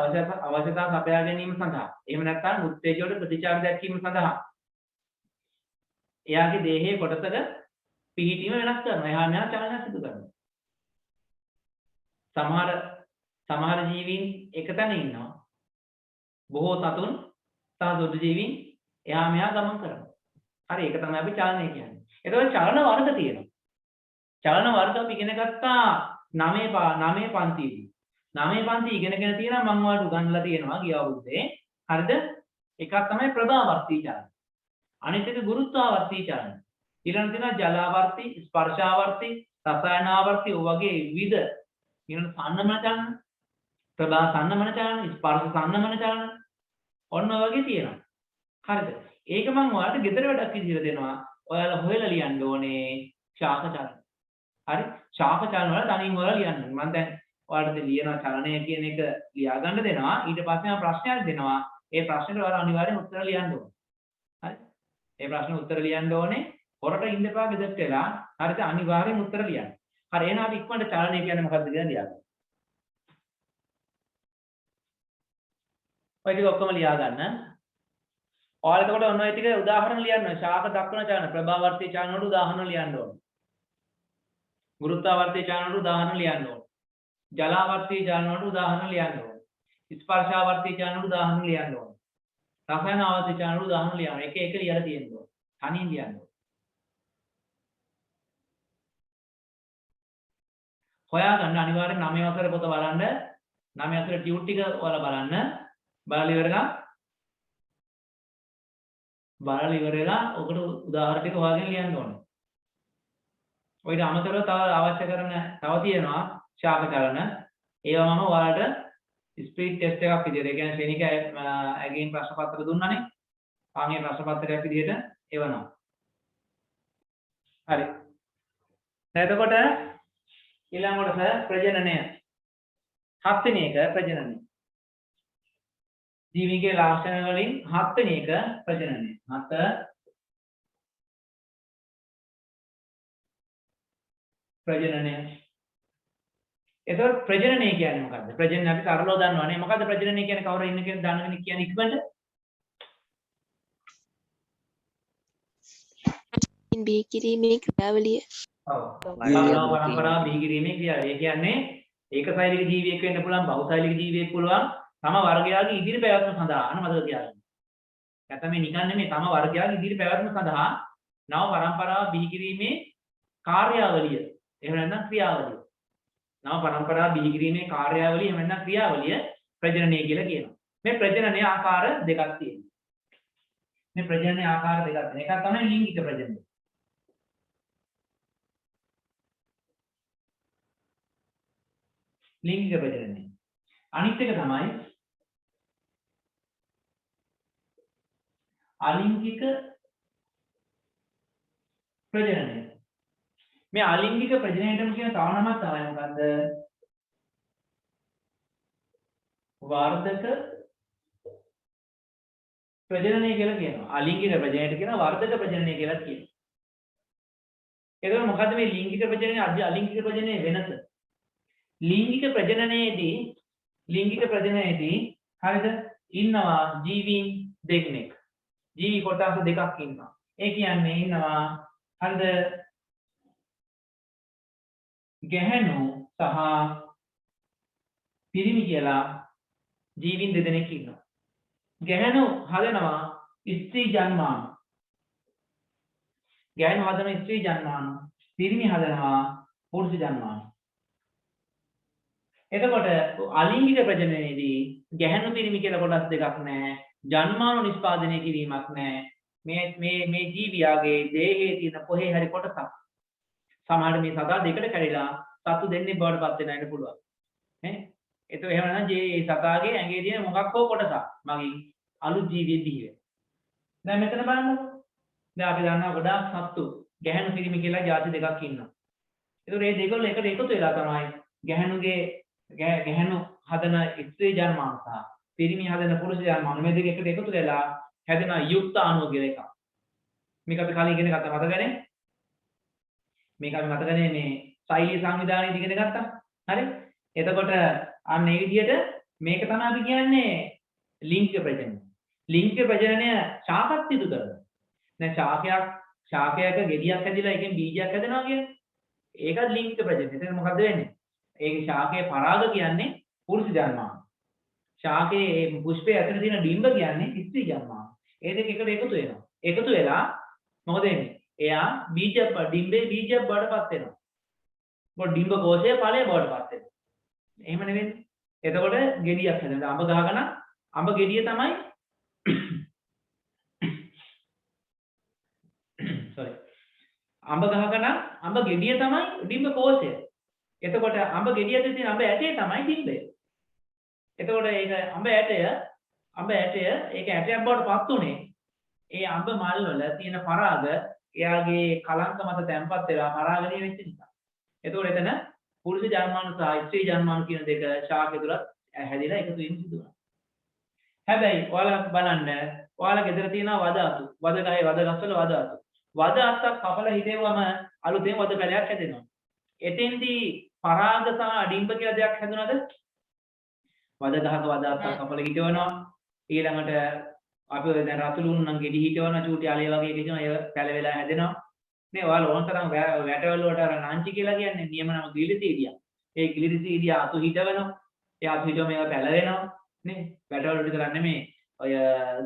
අවශ්‍යතා සපයා ගැනීම සඳහා එහෙම නැත්නම් උත්තේජ වල ප්‍රතිචාර දැක්වීම සඳහා එයාගේ දේහයේ කොටසක පිහිටීම වෙනස් කරනවා. එහා මෙහා චලනයක් සිදු කරනවා. සමහර ජීවීන් එකතැන ඉන්නවා. බොහෝ සතුන් සහ සුදු ජීවීන් එහා මෙහා ගමන් කරනවා. හරි ඒක තමයි අපි චලනය කියන්නේ. ඒතකොට චලන වර්ග තියෙනවා. චලන වර්ග අපි ඉගෙන ගත්තා 9 පන්තියේදී. 9 පන්ති ඉගෙනගෙන තියෙනවා මම ඔයාලට උගන්වලා තියෙනවා ගිය අවුරුද්දේ. හරිද? එකක් තමයි ප්‍රභාවර්තී චලන. අනිත් එක ගුරුත්වාවර්තී චලන. ඊළඟ තියෙනවා ජලාවර්ති, ස්පර්ශාවර්ති, රසායනාවර්ති වගේ විවිධ ඊළඟ සන්නමන චලන, ප්‍රභා සන්නමන චලන, ස්පර්ශ සන්නමන චලන ඔන්න ඔය වගේ තියෙනවා. හරිද? ඒක මම ඔයාලට ගෙදර වැඩක් විදිහට දෙනවා. ඔයාලා හොයලා ලියන්න ඕනේ ශාක චලන. හරි? ශාක චලන වල තනියම ඔයාලා ලියන්න. මම දැන් ඔයාලට ලියනවා චලනය කියන එක ලියා ගන්න දෙනවා. ඊට පස්සේ මම ප්‍රශ්නයක් දෙනවා. ඒ ප්‍රශ්නෙට ඔයාලා අනිවාර්යෙන් උත්තර ලියන්න ඕනේ. හරි? ඒ ප්‍රශ්නේ උත්තර ලියන්න ඕනේ. හොරට ඉන්න එපා ගෙදරට වෙලා. හරිද? අනිවාර්යෙන් උත්තර ලියන්න. හරි එහෙනම් අපි ඉක්මනට චලනය කියන්නේ මොකක්ද කියලා ලියන්න. ඔය ටික ඔක්කොම ලියා ගන්න. ඔයාලා එතකොට ඔන්න ඔය ටික උදාහරණ ලියන්න. ශාක දක්වන චලන, ප්‍රභාවර්ති චලන වල උදාහරණ ලියන්න ඕනේ. ගුරුත්වාවර්ති චලන වල උදාහරණ ලියන්න ඕනේ. ජලාවර්ති චලන වල උදාහරණ ලියන්න ඕනේ. ස්පර්ශාවර්ති චලන වල උදාහරණ ලියන්න ඕනේ. රසායනාවර්ති චලන වල උදාහරණ ලියන්න. එක එක ලියලා තියෙන්න ඕනේ. තනියෙන් ලියන්න ඕනේ. හොයාගන්න අනිවාර්යෙන් 9 අතර පොත බලන්න. 9 අතර ටියුට් ටික ඔයාලා බලන්න. බලලා ඉවර වෙලා ඔකට උදාහරණ ටික හොයාගෙන ලියන්න ඕනේ. ඔයිට අමතරව තව අවශ්‍ය කරන තව තියෙනවා ශාක චලන. ඒවා මම ඔයාලට ස්පීඩ් ටෙස්ට් එකක් විදිහට, ඒ කියන්නේ ශ්‍රේණික ඇගේන් ප්‍රශ්න පත්‍ර දුන්නානේ. ආන්ගේ ප්‍රශ්න පත්‍රයක් විදිහට එවනවා. හරි. එතකොට ඊළඟ කොටස ප්‍රජනනය. 7 වෙනි එක ප්‍රජනනය. ජීවිගේ ලක්ෂණ වලින් 7 වෙනි එක ප්‍රජනනය. 7 ප්‍රජනනය. එතකොට ප්‍රජනනය කියන්නේ මොකද්ද? ප්‍රජනනය අපි සරලව දන්නවනේ. මොකද්ද ප්‍රජනනය කියන්නේ? කවුරු ඉන්න කෙනෙක් දන්න කෙනෙක් කියන්නේ ඉක්මනට? බිහි කිරීමේ ක්‍රියාවලිය. ඔව්. පරම්පරාව බිහි කිරීමේ ක්‍රියාවලිය. ඒ කියන්නේ ඒකසෛලික ජීවියෙක් වෙන්න පුළුවන්, බහුසෛලික ජීවියෙක් පුළුවන්. තම වර්ගයාගේ ඉදිරි පැවැත්ම සඳහා අන්න මතක තියාගන්න. නැත්නම් මේ නිකන් නෙමෙයි, තම වර්ගයාගේ ඉදිරි පැවැත්ම සඳහා නව පරම්පරාව බිහි කිරීමේ කාර්යාවලිය. එහෙම නැත්නම් ක්‍රියාවලිය. නව පරම්පරාව බිහි කිරීමේ කාර්යාවලිය එහෙම නැත්නම් ක්‍රියාවලිය ප්‍රජනනය කියලා කියනවා. මේ ප්‍රජනනයේ ආකාර දෙකක් තියෙනවා. මේ ප්‍රජනනයේ ආකාර දෙකක් තියෙනවා. එකක් තමයි ලිංගික ප්‍රජනනය. ලිංගික ප්‍රජනනය. අනිත් එක තමයි අලිංගික ප්‍රජනනය. මේ අලිංගික ප්‍රජනනයටම කියන තව නමක් තමයි මොකද්ද? වර්ධක ප්‍රජනනය කියලා කියනවා. අලිංගික ප්‍රජනනයට කියනවා වර්ධක ප්‍රජනනය කියලා කියනවා. එතකොට මොකද්ද මේ ලිංගික ප්‍රජනනය අලිංගික ප්‍රජනනයේ වෙනස? ලිංගික ප්‍රජනනයේදී හරිද ඉන්නවා ජීවීන් දෙකෙනෙක්. ජීවි කොටස් දෙකක් ඉන්නවා. ඒ කියන්නේ ඉන්නවා හරිද ගැහැණු සහ පිරිමි කියලා ජීවීන් දෙදෙනෙක් ඉන්නවා. ගැහැණු හදනවා ස්ත්‍රී ජන්මාන. ගැහැණු හදන ස්ත්‍රී ජන්මාන. පිරිමි හදනවා පුරුෂ ජන්මාන. එතකොට අලිංගික ප්‍රජනනයේදී ගැහැණු පිරිමි කියලා කොටස් දෙකක් නැහැ. ජන්මාණු නිෂ්පාදනය කිරීමක් නැහැ. මේ ජීවියාගේ දේහයේ තියෙන කොහේ හරි කොටසක් සමහරවිට මේ සතා දෙකට කැඩිලා සතු දෙන්නේ බවට පත් වෙන්න ඉන්න පුළුවන්. නේ? ඒතකොට එහෙම නැත්නම් මේ සතාගේ ඇඟේ තියෙන මොකක් හෝ කොටසක් මගින් අලුත් ජීවියෙක් බිහි වෙනවා. දැන් මෙතන බලන්නකෝ. දැන් අපි දන්නවා ගොඩාක් සත්තු ගැහැණු පිරිමි කියලා ಜಾති දෙකක් ඉන්නවා. ඒතකොට මේ දෙකවල එකට එකතු වෙලා තමයි ගැහැණු හදන ස්ත්‍රී ජන්මාන සහ පිරිමි හදන පුරුෂ ජන්මාන මේ දෙක එකට එකතු වෙලා හැදෙන යුක්තාණුව කියලා එකක්. මේක අපි කලින් ඉගෙන ගත්තා මතකනේ? මේක අපි මතකනේ මේ ශෛලීය සංවිධානයේ ඉගෙන ගත්තා. හරි? එතකොට අන්න ඒ විදිහට මේක තමයි අපි කියන්නේ ලිංගික ප්‍රජනනය. ලිංගික ප්‍රජනනය ශාකත් සිදු කරනවා. දැන් ශාකයක ගෙඩියක් හැදිලා ඒකෙන් බීජයක් හැදෙනවා කියන්නේ. ඒකත් ලිංගික ප්‍රජනනය. එතන මොකද වෙන්නේ? ඒකේ ශාකයේ පරාග කියන්නේ පුරුෂ ජන්මාන. ශාකයේ පුෂ්පයේ ඇතුලේ තියෙන ඩිම්බ කියන්නේ ස්ත්‍රී ජන්මාන. ඒ දෙක එකට එකතු වෙනවා. එකතු වෙලා මොකද වෙන්නේ? එයා ඩිම්බේ බීජයක් බවටපත් වෙනවා. මොකද ඩිම්බ කෝෂයේ ඵලය බවටපත් වෙනවා. එහෙම නෙවෙයි. එතකොට ගෙඩියක් හැදෙනවා. අඹ ගහගෙන අඹ ගෙඩිය තමයි sorry. අඹ ගහක නම් අඹ ගෙඩිය තමයි ඩිම්බ කෝෂය. එතකොට අඹ ගෙඩියට තියෙන අඹ ඇටේ තමයි ඩිම්බය. එතකොට ඒක අඹ ඇටය ඒක ඇටයක් බවට පත් උනේ ඒ අඹ මල් වල තියෙන පරාග එයාගේ කලංක මත තැම්පත් වෙලා පරාගණය වෙච්ච නිසා. එතකොට එතන පුරුෂ ජන්මාණු සහ ස්ත්‍රී ජන්මාණු කියන දෙක ශාකය තුල හැදිලා එකතු වීම සිදු වෙනවා. හැබැයි ඔයාලා බලන්න ඔයාලා ගෙදර තියෙනවා වද අතු. වද ගහේ වද ගස්වල වද අතු. වද අත්තක් කපලා හිටෙවම අලුතෙන් වද පැලයක් හැදෙනවා. එතෙන්දී පරාග සහ ඩිම්බ කියලා දෙයක් හැදුනද? වද ගහක වද අත්තක් කපලා හිටවනවා. ඊළඟට අපි ඔය දැන් රතුළුන් නම් ගෙඩි හිටවන චූටි අලේ වගේ කියනවා ඒ පැල වෙලා හැදෙනවා. නේ ඔයාලා ඕන තරම් වැටවල වලට අර නාංචි කියලා කියන්නේ නියම නම ගිලිසීඩියා. ඒ ගිලිසීඩියා අතු හිටවනවා. ඒ අතු හිටවම ඒවා පැල වෙනවා. නේ වැටවල වලට කරන්නේ නෙමෙයි. ඔය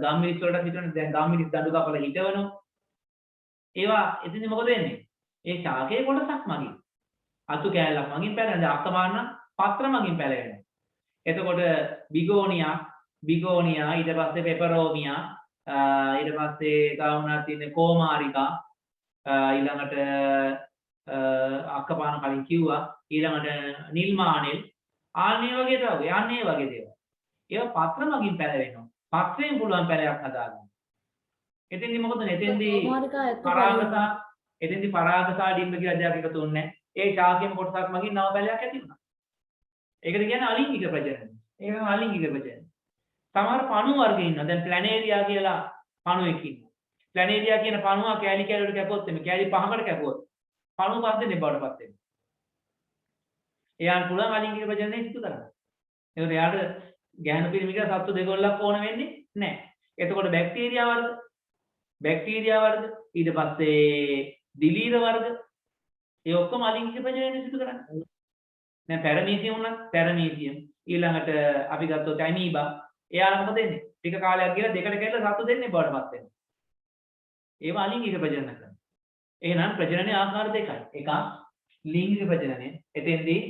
ගම්මිරිස් වලට හිටවන දැන් ගම්මිරිස් දඬු කපලා හිටවනවා. ඒවා එතනදි මොකද වෙන්නේ? ඒ ශාකයේ කොටසක් මගින් අතු කෑල්ලක් මගින් පැලෙනවා. අක්කමාන පත්‍ර මගින් පැලෙනවා. එතකොට බිගෝනියා ඊට පස්සේ පෙපරෝමියා ඊට පස්සේ ගාවුණා තියෙන කෝමාරිකා ඊළඟට අක්කපාන කලින් කිව්වා ඊළඟට නිල්මානෙල් ආන්නේ වගේ තමයි යන්නේ වගේ දේවල්. ඒවා පත්‍ර මගින් පැලවෙනවා. පත්‍රයෙන් පුළුවන් පැලයක් හදාගන්න. එතෙන්දි මොකද එතෙන්දි පරාගසා ඩිම්බ කියලා දෙයක් එකතු වෙන්නේ. ඒ ශාකයේම කොටසක් මගින් නව පැලයක් ඇති වෙනවා. ඒකට කියන්නේ අලිංගික ප්‍රජනනය. ඒක අලිංගික ප්‍රජනනය. සමහර පණු වර්ග ඉන්නවා. දැන් ප්ලැනේරියා කියලා පණුවෙක් ඉන්නවා. ප්ලැනේරියා කියන පණුවා කෑලි කෑලි වලට කැපුවොත් එමේ කෑලි පහකට කැපුවොත් පණුව පස් දෙන්නේ බවටපත් වෙනවා. එයාට පුළුවන් අලිංගික ප්‍රජනනය සිදු කරන්න. ඒකට එයාට ගැහණු පිරිමි කියලා සත්තු දෙකොල්ලක් ඕන වෙන්නේ නැහැ. එතකොට බැක්ටීරියා වර්ග ඊට පස්සේ දිලීර වර්ග ඒ ඔක්කොම අලිංගික ප්‍රජනනය සිදු කරන්නේ. දැන් පැරමීසියම් උනත් පැරමීසියම් ඊළඟට අපි ගත්තොත් ඇමීබා එයාලා මොකද වෙන්නේ? ටික කාලයක් ගිහලා දෙකට කැඩලා සත්තු දෙන්නේ බවටපත් වෙනවා. ඒවා අලිංගික ප්‍රජනන කරනවා. එහෙනම් ප්‍රජනනයේ ආකාර දෙකයි. එකක් ලිංගික ප්‍රජනනය. එතෙන්දී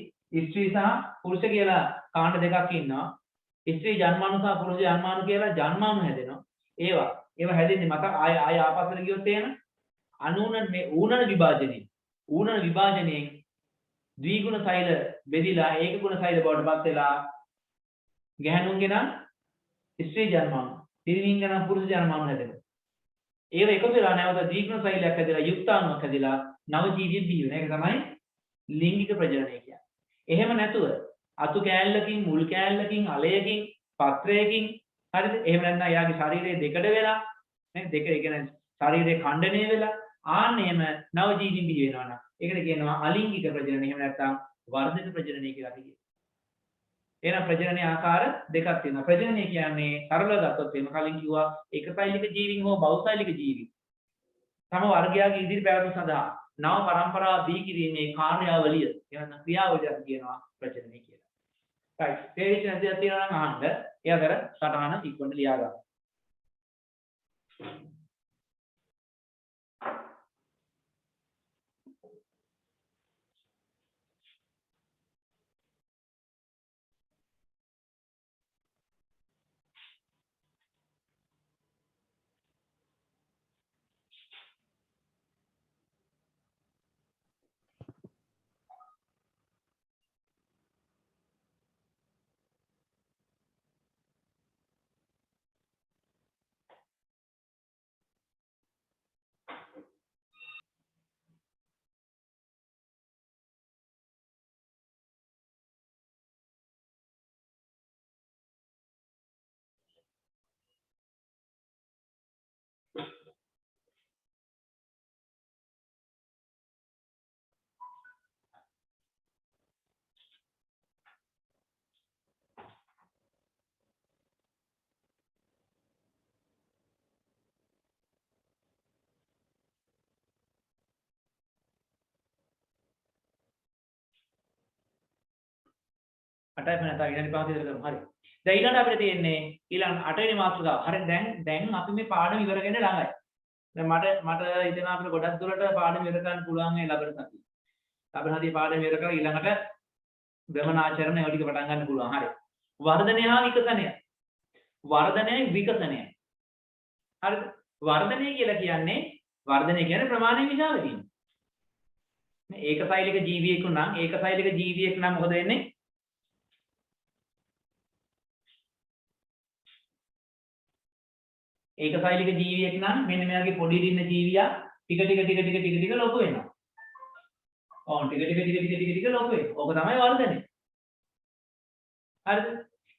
ස්ත්‍රී සහ පුරුෂ කියලා කාණ්ඩ දෙකක් ඉන්නවා. ස්ත්‍රී ජන්මාණු සහ පුරුෂ ජන්මාණු කියලා ජන්මාණු හැදෙනවා. ඒවා හැදෙන්නේ මත ආය ආපස්සට ගියොත් එන අනූන මේ ඌනන විභාජනයෙන් ද්විගුණ සෛල බෙදිලා ඒක ගුණ සෛල බවට පත් වෙලා ගැහණුන්ගේ නම් ස්ත්‍රී ජන්මාණු පිරිමින්ගේ නම් පුරුෂ ජන්මාණු හැදෙනවා. ඒව එකතු වෙලා නැවත ද්විගුණ සෛලයක් හැදලා යුක්තාණුවක් හැදලා නව ජීවියෙක් බිහි වෙන එක තමයි ලිංගික ප්‍රජනනය කියන්නේ. එහෙම නැතුව අතු කෑල්ලකින් මුල් කෑල්ලකින් අලයකින් පත්‍රයකින් හරිද? එහෙම නැත්නම් යාගේ ශරීරයේ දෙකඩ වෙලා නේ දෙක ඒ කියන්නේ ශරීරයේ ඛණ්ඩණය වෙලා ආන්නේම නව ජීවින් බිහි වෙනවා නම් ඒකට කියනවා අලිංගික ප්‍රජනනය. එහෙම නැත්නම් වර්ධක ප්‍රජනනය කියලා අපි කියනවා. එහෙනම් ප්‍රජනනයේ ආකාර දෙකක් තියෙනවා. ප්‍රජනනය කියන්නේ සරලව ගත්තොත් එහෙම කලින් කිව්වා ඒකසෛලික ජීවීන් හෝ බහුසෛලික ජීවීන් තම වර්ගයාගේ ඉදිරි පැවැත්ම සඳහා නව පරම්පරාව බිහි කිරීමේ කාර්යාවලිය එහෙනම් ක්‍රියාවලිය අපි කියනවා ප්‍රජනනය කියලා. right. තේරිච්ච නැතිව තියෙනවා නම් අහන්න. ඒ අතර සටහන ඉක්මනට ලියා ගන්න. අටයි වෙනතා ඊළඟ පාඩම ඉවර කරමු. හරි. දැන් ඊළඟ අපිට තියෙන්නේ ඊළඟ 8 වෙනි මාතෘකාව. හරි දැන් අපි මේ පාඩම ඉවර කරන්න ළඟයි. දැන් මට හිතෙනවා අපිට ගොඩක් දුරට පාඩම ඉවර කරන්න පුළුවන් මේ ලබන සතියේ. ලබන සතියේ පාඩම ඉවර කරලා ඊළඟට ගමනාචරණ ඒවා ටික පටන් ගන්න පුළුවන්. හරි. වර්ධනය හා විකසනය. වර්ධනය විකසනය. හරිද? වර්ධනය කියලා කියන්නේ ප්‍රමාණය විශාල වීම. මේ ඒකසෛලික ජීවියෙකු නම් ඒකසෛලික ජීවියෙක් නම් මොකද වෙන්නේ? ඒකසෛලික ජීවියෙක් නම් මෙන්න මෙයාගේ පොඩි දින්න ජීවියා ටික ලොකු වෙනවා. ඔව් ටික ලොකු වෙනවා. ඕක තමයි වර්ධනය. හරිද?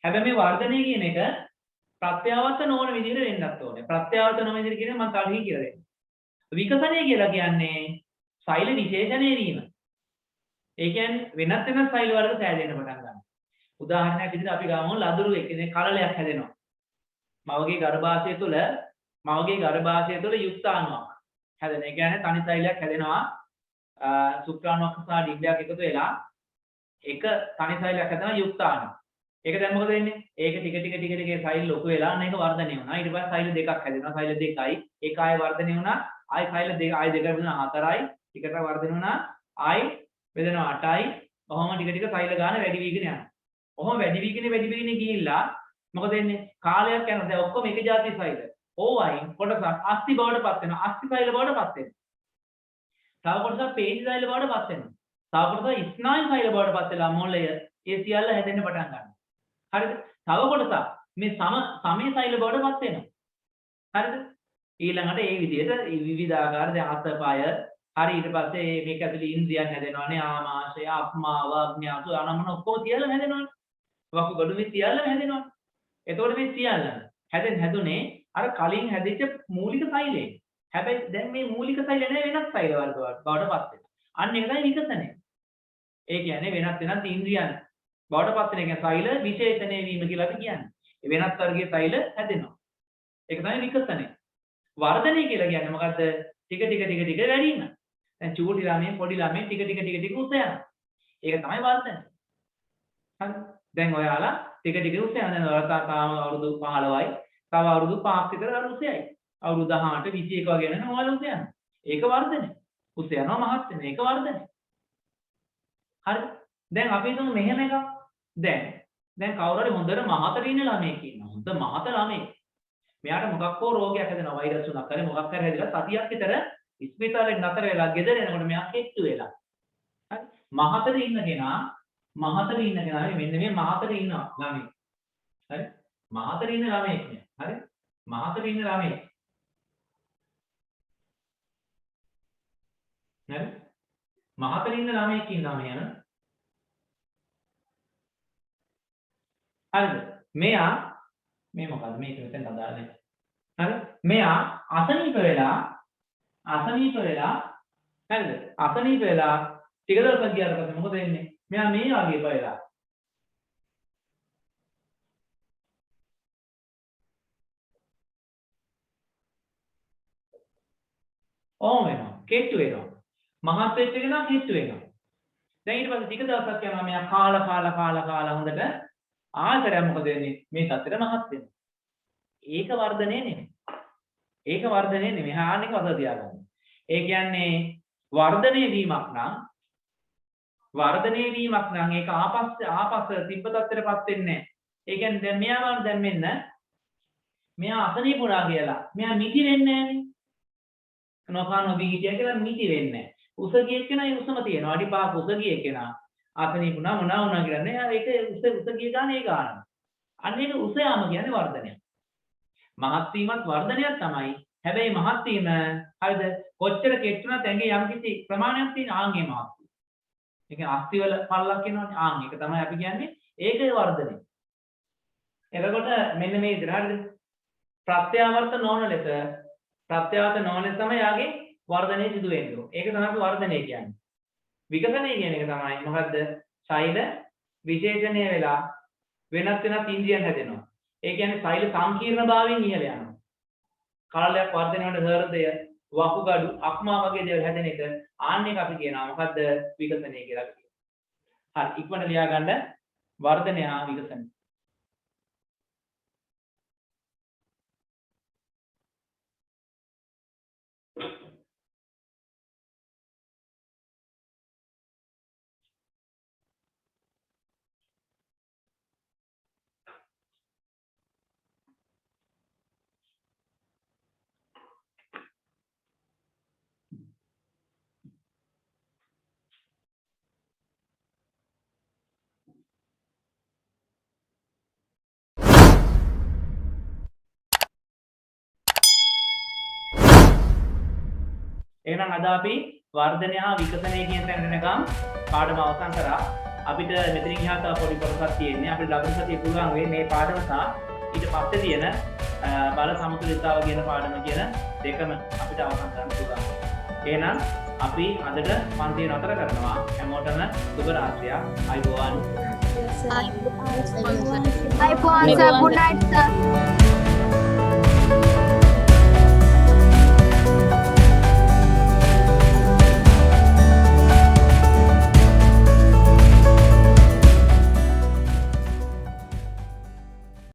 හැබැයි මේ වර්ධනය කියන එක ප්‍රත්‍යාවර්ත නොවන විදිහට වෙන්නත් ඕනේ. ප්‍රත්‍යාවර්ත නොවන විදිහට කියන්නේ මම කලින් කියලා දෙන්නම්. විකසනය කියලා කියන්නේ සෛල විශේෂණය වීම. ඒ කියන්නේ වෙනත් සෛල වලට සෑදෙන්න පටන් ගන්නවා. උදාහරණයක් විදිහට අපි ගමු ලදරුවෙක් කියන්නේ කලලයක් හැදෙනවා. මවගේ ගර්භාෂය තුළ යුක්තාණුවක් හැදෙන. ඒ කියන්නේ තනි සෛලයක් හැදෙනවා. ශුක්‍රාණුවක් සහ ඩිම්බයක් එකතු වෙලා එක තනි සෛලයක් හැදෙනවා යුක්තාණු. ඒක දැන් මොකද වෙන්නේ? ඒක ටික සෛල ලොකු වෙලා අන්න ඒක වර්ධනය වුණා. ඊට පස්සේ සෛල දෙකක් හැදෙනවා. සෛල දෙකයි. ඒක ආයෙ වර්ධනය වුණා. ආයෙ සෛල දෙක ආයෙ දෙක වෙනවා 4යි. ටිකට වර්ධනය වුණා. ආයෙ වෙනවා 8යි. ඔහොම ටික සෛල ගන්න වැඩි වීගෙන යනවා. ඔහොම වැඩි වීගෙන ගිහිල්ලා මොකද වෙන්නේ? කාලයක් යනකොට දැන් ඔක්කොම එක જાති සෛල. ඕවයින් කොටසක් අස්ථි බවට පත් වෙනවා. අස්ථි සෛල බවට පත් වෙනවා. තව කොටසක් පේශි සෛල බවට පත් වෙනවා. තව කොටසක් ස්නායු සෛල බවට පත් වෙලා මොළය ඒ සියල්ල හැදෙන්න පටන් ගන්නවා. හරිද? තව කොටසක් මේ සමේ සෛල බවට පත් වෙනවා. හරිද? ඊළඟට ඒ විදිහට විවිධාකාර දැන් අතපය හරි ඊට පස්සේ මේක ඇතුලේ ඉන්ද්‍රියන් හැදෙනවානේ ආමාශය, අප්මාව, අග්න්‍යාසු අනමන ඔක්කොම සියල්ලම හැදෙනවානේ. වකුගඩු මේ සියල්ලම හැදෙනවානේ. එතකොට මේ සියල්ලම හැදුනේ අර කලින් හැදිච්ච මූලික සෛලයෙන්. හැබැයි දැන් මේ මූලික සෛල නෑ වෙනත් සෛල වර්ග බවට පත් වෙනවා. අන්න ඒක තමයි විකසනය. ඒ කියන්නේ වෙනත් ඉන්ද්‍රියන් බවට පත් වෙන එක සෛල විශේෂණය වීම කියලා අපි කියන්නේ. ඒ වෙනත් වර්ගයේ සෛල හැදෙනවා. ඒක තමයි විකසනය. වර්ධනය කියලා කියන්නේ මොකද්ද? ටික වැඩි වීම. දැන් චූටි ළමයි පොඩි ළමයි ටික උස යනවා. ඒක තමයි වර්ධනය. හරි. දැන් ඔයාලා ටික උස යනවා. දැන් ඔයාලා තාම අවුරුදු 15යි. තව අවුරුදු 5ක් විතර අර උසයයි. අවුරුදු 18 21 වගේ වෙනනම් ඔයාලා උස යනවා. ඒක වර්ධනය. උස යනවා මහත් වෙනවා. ඒක වර්ධනය. හරි. දැන් අපි හිතමු මෙහෙම එකක්. දැන් කවුරු හරි හොඳට මහතර ඉන්න ළමයෙක් ඉන්නවා. හොඳ මහත ළමයෙක්. මෙයාට මොකක් හෝ රෝගයක් හැදෙනවා. වෛරස් උනක් හරි මොකක් හරි හැදිලා සතියක් විතර ඉස්පිතාලෙන් නතර වෙලා ගෙදර එනකොට මෙයා කෙට්ටු වෙලා. හරි. මහතර ඉන්න කෙනා මෙන්න මේ මහතර ඉන්නවා ළමයෙක්. හරි. මහතර ඉන්න ළමයෙක් නේ. හරි. මහතර ඉන්න ළමයෙක්. හරි. මහතර ඉන්න ළමයෙක් ඉන්නවා මෙයන. හරිද? මෙයා මේ මොකද්ද මේක මෙතෙන් අදාළ නැහැ. හරි? මෙයා අසනීප වෙලා හරිද? අසනීප වෙලා ටික දවසක් ගියාට පස්සේ මොකද වෙන්නේ? මෙයා මේ වගේ වෙලා ඕම වෙනවා. කෙට්ටු වෙනවා. මහත් වෙච්ච එක නම් කෙට්ටු වෙනවා. දැන් ඊට පස්සේ ටික දවසක් යනවා මෙයා කාලා හොඳට ආයතරයක් මොකද වෙන්නේ? මේ තත්ත්වෙට මහත් වෙනවා. ඒක වර්ධනය නෙමෙයි. හානික වද තියාගන්න. ඒ කියන්නේ වර්ධනය වීමක් නම් ඒක ආපස්ස තිබ්බ තත්ත්වෙටපත් වෙන්නේ නැහැ. ඒ කියන්නේ දැන් මෙයා අසනීප වුණා කියලා. මෙයා මිදි වෙන්නේ නැහනේ. නොකනෝ බීජය කියලා මිදි වෙන්නේ නැහැ. උස ගිය කෙනා ඒ උසම තියෙනවා. අඩි 5ක උස ගිය කෙනා අසනීප වුණා මොනවා වුණා කියලා නෑ. ඒක උස ගිය ගාන ඒ ගාන. අන්න ඒක උස යාම කියන්නේ වර්ධනයක්. මහත් වීමත් වර්ධනයක් තමයි. හැබැයි මහත් වීම හරිද? කොච්චර කෙට්ටුණත් ඇඟේ යම්කිසි ප්‍රමාණයක් තියෙන ආන්ගේ මහත් වීම. ඒ කියන්නේ අස්ථි වල පල්ලක් එනවනේ. ආන් ඒක තමයි අපි කියන්නේ ඒකේ වර්ධනය. එතකොට මෙන්න මේ විදිහට හරිද? ප්‍රත්‍යාවර්ත නොවන ලෙස තමයි යාගේ වර්ධනය සිදු වෙන්නේ. ඒක තමයි වර්ධනය කියන්නේ. විකසනය කියන එක තමයි මොකද්ද? සෛල විශේෂණය වෙලා වෙනත් ඉන්ද්‍රියන් හැදෙනවා. ඒ කියන්නේ සෛල සංකීර්ණභාවයෙන් ඉහළ යනවා. කාලයක් වර්ධනය වන හෘදය, වකුගඩු, අක්මා වගේ දේවල් හැදෙන එක ආන්න එක අපි කියනවා මොකද්ද? විකසනය කියලා කියනවා. හරි ඉක්මනට ලියා ගන්න වර්ධනය හා විකසනය. එහෙනම් අද අපි වර්ධනය හා විකසනය කියන තැනට එනකම් පාඩම අවසන් කරා. අපිට මෙතනින් එහා තව පොඩි කොටසක් තියෙන්නේ. අපිට ලබන සතියේ පුළුවන් වෙයි මේ පාඩම සහ ඊට පස්සේ තියෙන බල සමතුලිතතාව කියන පාඩම කියන දෙකම අපිට අවසන් කරන්න පුළුවන්. එහෙනම් අපි අදට පන්තිය නතර කරනවා. හැමෝටම සුබ රාත්‍රියක්. අයබෝවන්. I want good night, sir.